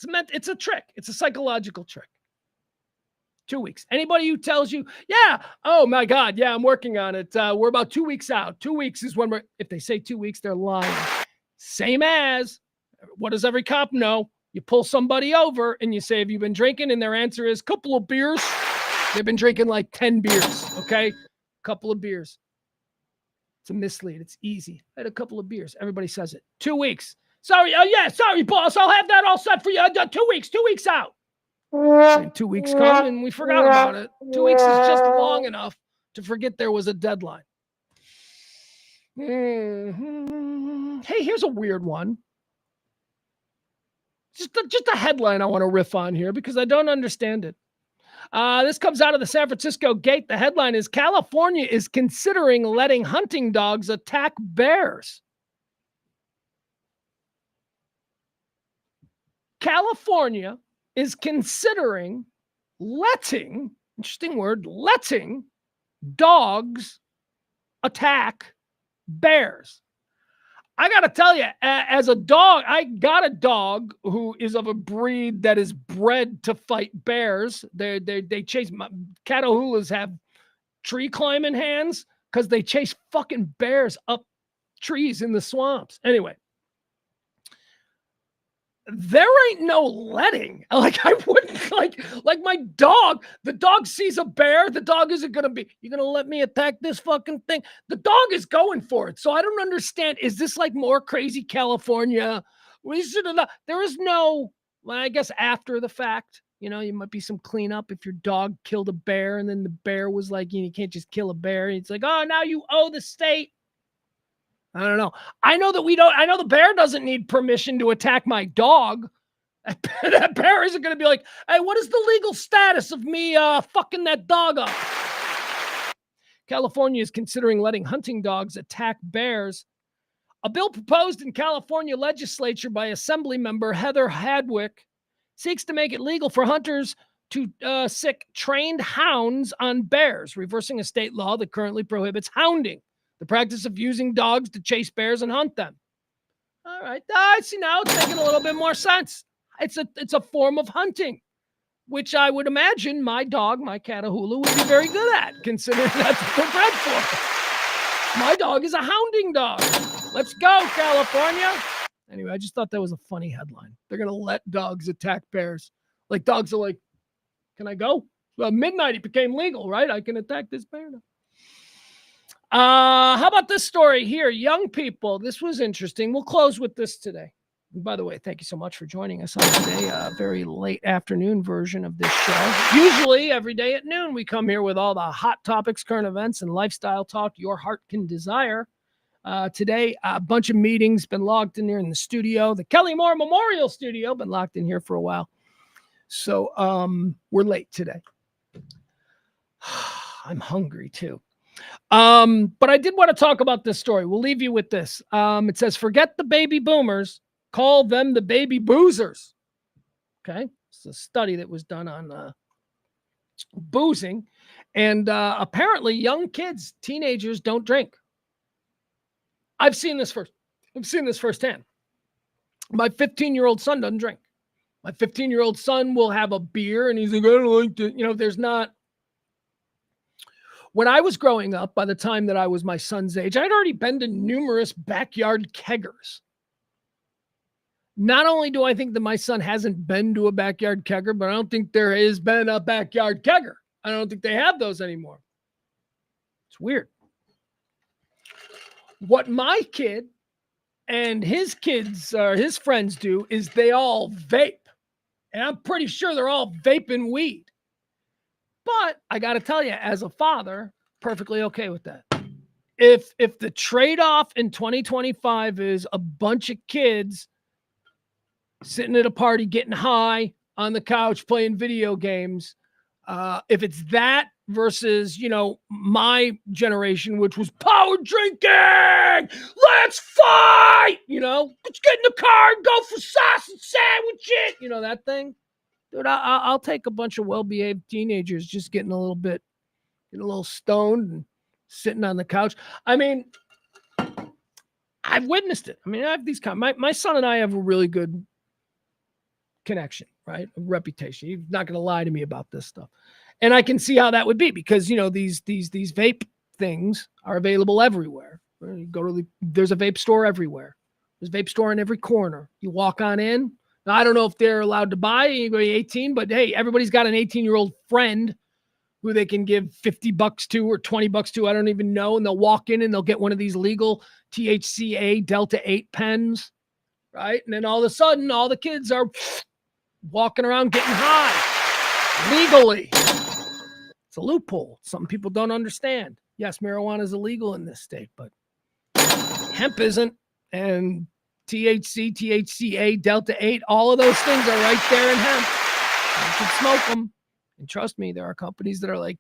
It's a trick. It's a psychological trick. 2 weeks. Anybody who tells you, yeah, oh my God, yeah, I'm working on it. We're about 2 weeks out. 2 weeks is when if they say 2 weeks, they're lying. Same as, what does every cop know? You pull somebody over and you say, have you been drinking? And their answer is, couple of beers. They've been drinking like 10 beers, okay? Couple of beers. It's a mislead. It's easy. I had a couple of beers. Everybody says it. 2 weeks. Sorry. Oh, yeah, sorry, boss. I'll have that all set for you. 2 weeks. 2 weeks out. And 2 weeks come and we forgot about it. 2 weeks is just long enough to forget there was a deadline. Mm-hmm. Hey, here's a weird one. Just a headline I want to riff on here because I don't understand it. This comes out of the San Francisco Gate. The headline is, California is considering letting hunting dogs attack bears. California is considering letting, interesting word, letting dogs attack bears. I got to tell you, as a dog, I got a dog who is of a breed that is bred to fight bears. They chase, Catahoulas have tree climbing hands because they chase fucking bears up trees in the swamps. Anyway. There ain't no letting. Like, I wouldn't like my dog. The dog sees a bear. The dog isn't going to be, you're going to let me attack this fucking thing. The dog is going for it. So I don't understand. Is this like more crazy California? There is no, well, I guess after the fact, you know, you might be some cleanup if your dog killed a bear and then the bear was like, you can't just kill a bear. It's like, oh, now you owe the state. I don't know. I know the bear doesn't need permission to attack my dog. That bear isn't going to be like, hey, what is the legal status of me fucking that dog up? California is considering letting hunting dogs attack bears. A bill proposed in California legislature by Assembly member Heather Hadwick seeks to make it legal for hunters to sick trained hounds on bears, reversing a state law that currently prohibits hounding, the practice of using dogs to chase bears and hunt them. All right. I see now it's making a little bit more sense. It's a form of hunting, which I would imagine my dog, my Catahoula, would be very good at, considering that's what they're bred for. My dog is a hounding dog. Let's go, California. Anyway, I just thought that was a funny headline. They're going to let dogs attack bears. Like, dogs are like, can I go? Well, midnight it became legal, right? I can attack this bear now. How about this story here? Young people. This was interesting. We'll close with this today. And by the way, thank you so much for joining us on today, a very late afternoon version of this show. Usually every day at noon, we come here with all the hot topics, current events, and lifestyle talk your heart can desire. Today, a bunch of meetings been logged in here in the studio. The Kelly Moore Memorial Studio, been locked in here for a while. So we're late today. I'm hungry too. But I did want to talk about this story. We'll leave you with this. It says, forget the baby boomers, call them the baby boozers. Okay. It's a study that was done on boozing. And apparently young kids, teenagers don't drink. I've seen this firsthand. My 15-year-old son doesn't drink. My 15-year-old son will have a beer and he's like, I don't like to, there's not. When I was growing up, by the time that I was my son's age, I'd already been to numerous backyard keggers. Not only do I think that my son hasn't been to a backyard kegger, but I don't think there has been a backyard kegger. I don't think they have those anymore. It's weird. What my kid and his kids or his friends do is they all vape. And I'm pretty sure they're all vaping weed. But I got to tell you, as a father, perfectly okay with that. If the trade-off in 2025 is a bunch of kids sitting at a party getting high on the couch playing video games, if it's that versus, my generation, which was power drinking, let's fight, let's get in the car and go for sausage sandwiches, that thing. Dude, I'll take a bunch of well-behaved teenagers just getting a little stoned and sitting on the couch. I mean, I've witnessed it. I mean, I have these my son and I have a really good connection, right? A reputation. He's not going to lie to me about this stuff. And I can see how that would be because, these vape things are available everywhere. You go to there's a vape store everywhere. There's a vape store in every corner. You walk on in. Now, I don't know if they're allowed to buy anybody 18, but hey, everybody's got an 18-year-old friend who they can give $50 to or $20 to. I don't even know. And they'll walk in and they'll get one of these legal THCA Delta 8 pens, right? And then all of a sudden, all the kids are walking around getting high legally. It's a loophole. Some people don't understand. Yes, marijuana is illegal in this state, but hemp isn't. And THC, THCA, Delta 8, all of those things are right there in hemp. You can smoke them. And trust me, there are companies that are like,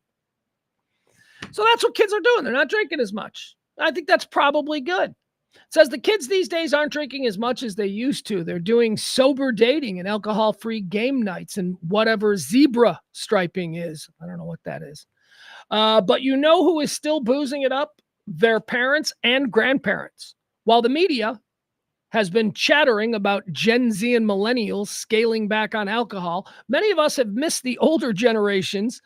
so that's what kids are doing. They're not drinking as much. I think that's probably good. It says the kids these days aren't drinking as much as they used to. They're doing sober dating and alcohol-free game nights and whatever zebra striping is. I don't know what that is. But you know who is still boozing it up? Their parents and grandparents. While the media has been chattering about Gen Z and millennials scaling back on alcohol, many of us have missed the older generations,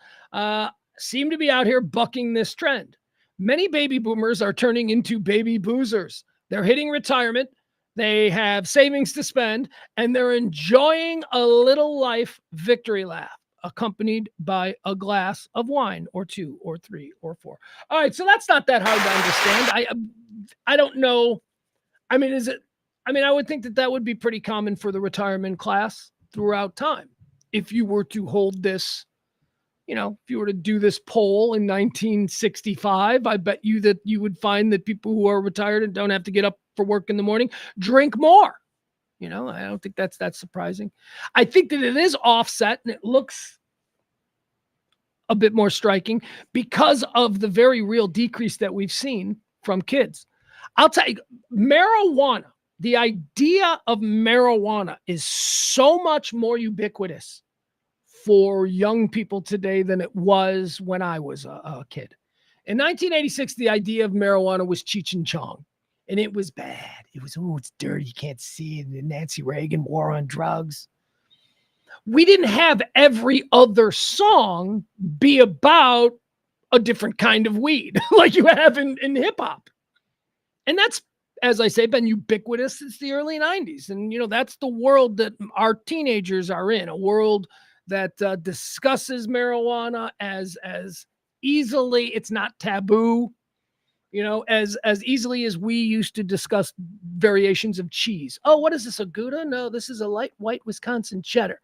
seem to be out here bucking this trend. Many baby boomers are turning into baby boozers. They're hitting retirement. They have savings to spend, and they're enjoying a little life victory lap, accompanied by a glass of wine or 2 or 3 or 4. All right, so that's not that hard to understand. I don't know. I mean, I would think that would be pretty common for the retirement class throughout time. If you were to hold this, if you were to do this poll in 1965, I bet you that you would find that people who are retired and don't have to get up for work in the morning drink more. I don't think that's surprising. I think that it is offset and it looks a bit more striking because of the very real decrease that we've seen from kids. I'll tell you, marijuana, the idea of marijuana is so much more ubiquitous for young people today than it was when I was a kid. In 1986, the idea of marijuana was Cheech and Chong, and it was bad. It was, it's dirty. You can't see it. The Nancy Reagan war on drugs. We didn't have every other song be about a different kind of weed like you have in hip hop. And that's, as I say, been ubiquitous since the early 90s. And, that's the world that our teenagers are in, a world that discusses marijuana as easily, it's not taboo, as easily as we used to discuss variations of cheese. Oh, what is this, a Gouda? No, this is a light white Wisconsin cheddar.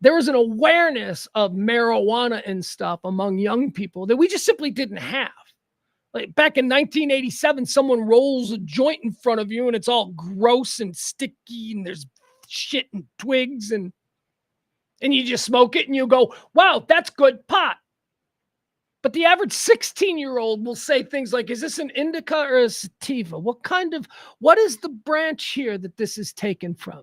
There was an awareness of marijuana and stuff among young people that we just simply didn't have. Like back in 1987, someone rolls a joint in front of you and it's all gross and sticky and there's shit and twigs and you just smoke it and you go, wow, that's good pot. But the average 16-year-old will say things like, is this an indica or a sativa? What is the branch here that this is taken from?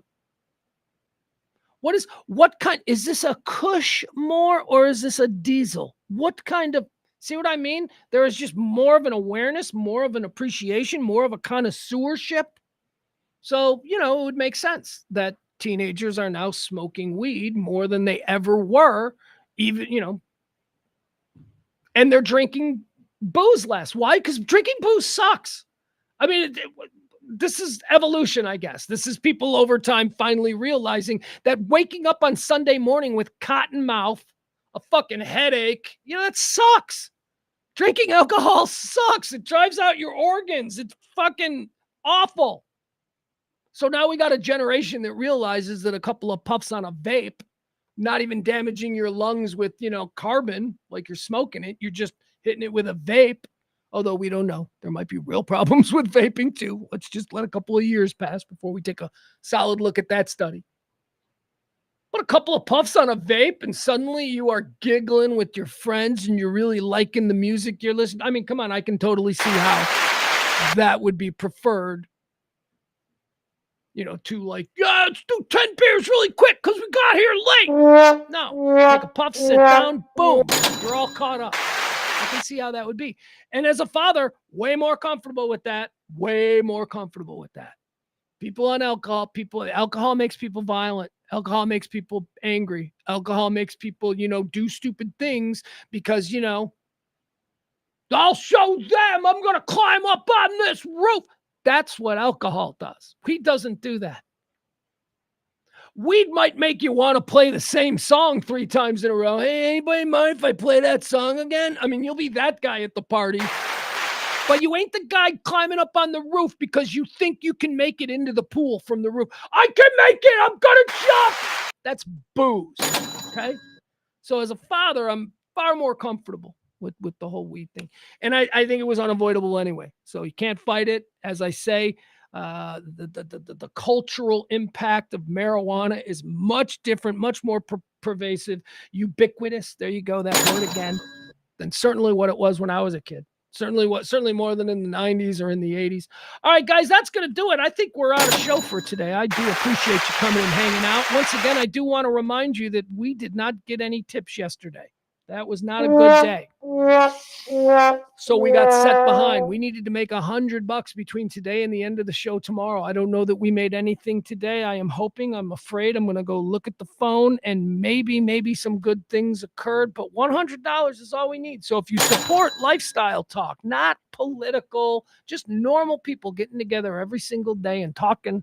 Is this a Kush more or is this a diesel? See what I mean? There is just more of an awareness, more of an appreciation, more of a connoisseurship. So, it would make sense that teenagers are now smoking weed more than they ever were, even, and they're drinking booze less. Why? Because drinking booze sucks. I mean, this is evolution, I guess. This is people over time finally realizing that waking up on Sunday morning with cotton mouth, a fucking headache, that sucks. Drinking alcohol sucks. It drives out your organs. It fucking awful. So now we got a generation that realizes that a couple of puffs on a vape, not even damaging your lungs with, carbon, like you're smoking it. You're just hitting it with a vape. Although we don't know. There might be real problems with vaping too. Let's just let a couple of years pass before we take a solid look at that study. But a couple of puffs on a vape and suddenly you are giggling with your friends and you're really liking the music you're listening. I mean, come on, I can totally see how that would be preferred. To let's do 10 beers really quick because we got here late. No, take a puff, sit down, boom, you're all caught up. I can see how that would be. And as a father, way more comfortable with that. People on alcohol makes people violent. Alcohol makes people angry. Alcohol makes people, do stupid things because, I'll show them. I'm going to climb up on this roof. That's what alcohol does. Weed doesn't do that. Weed might make you want to play the same song 3 times in a row. Hey, anybody mind if I play that song again? I mean, you'll be that guy at the party. But you ain't the guy climbing up on the roof because you think you can make it into the pool from the roof. I can make it. I'm going to jump. That's booze. Okay? So as a father, I'm far more comfortable with the whole weed thing. And I think it was unavoidable anyway. So you can't fight it. As I say, the cultural impact of marijuana is much different, much more pervasive, ubiquitous. There you go, that word again. Than certainly what it was when I was a kid. Certainly more than in the 90s or in the 80s. All right, guys, that's going to do it. I think we're out of show for today. I do appreciate you coming and hanging out. Once again, I do want to remind you that we did not get any tips yesterday. That was not a good day. So we got set behind. We needed to make $100 between today and the end of the show tomorrow. I don't know that we made anything today. I'm afraid I'm going to go look at the phone and maybe some good things occurred, but $100 is all we need. So if you support lifestyle talk, not political, just normal people getting together every single day and talking,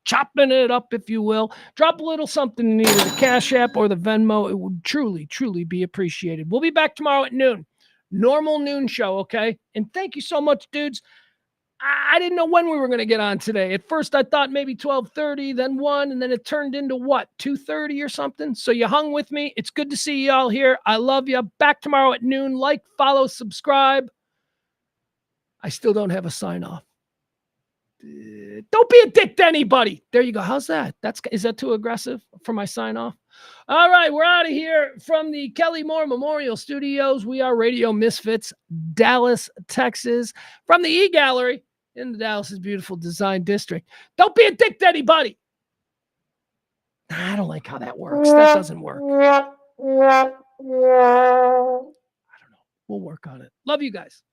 chopping it up, if you will, drop a little something in either the Cash App or the Venmo. It would truly, truly be appreciated. We'll be back tomorrow at noon. Normal noon show, okay? And thank you so much, dudes. I didn't know when we were going to get on today. At first, I thought maybe 12:30, then 1, and then it turned into what, 2:30 or something? So you hung with me. It's good to see you all here. I love you. Back tomorrow at noon. Like, follow, subscribe. I still don't have a sign-off. Don't be a dick to anybody. There you go. How's that? Is that too aggressive for my sign off? All right, we're out of here from the Kelly Moore Memorial Studios. We are Radio Misfits, Dallas, Texas, from the E-Gallery in the Dallas's beautiful design district. Don't be a dick to anybody. I don't like how that works. That doesn't work. I don't know. We'll work on it. Love you guys.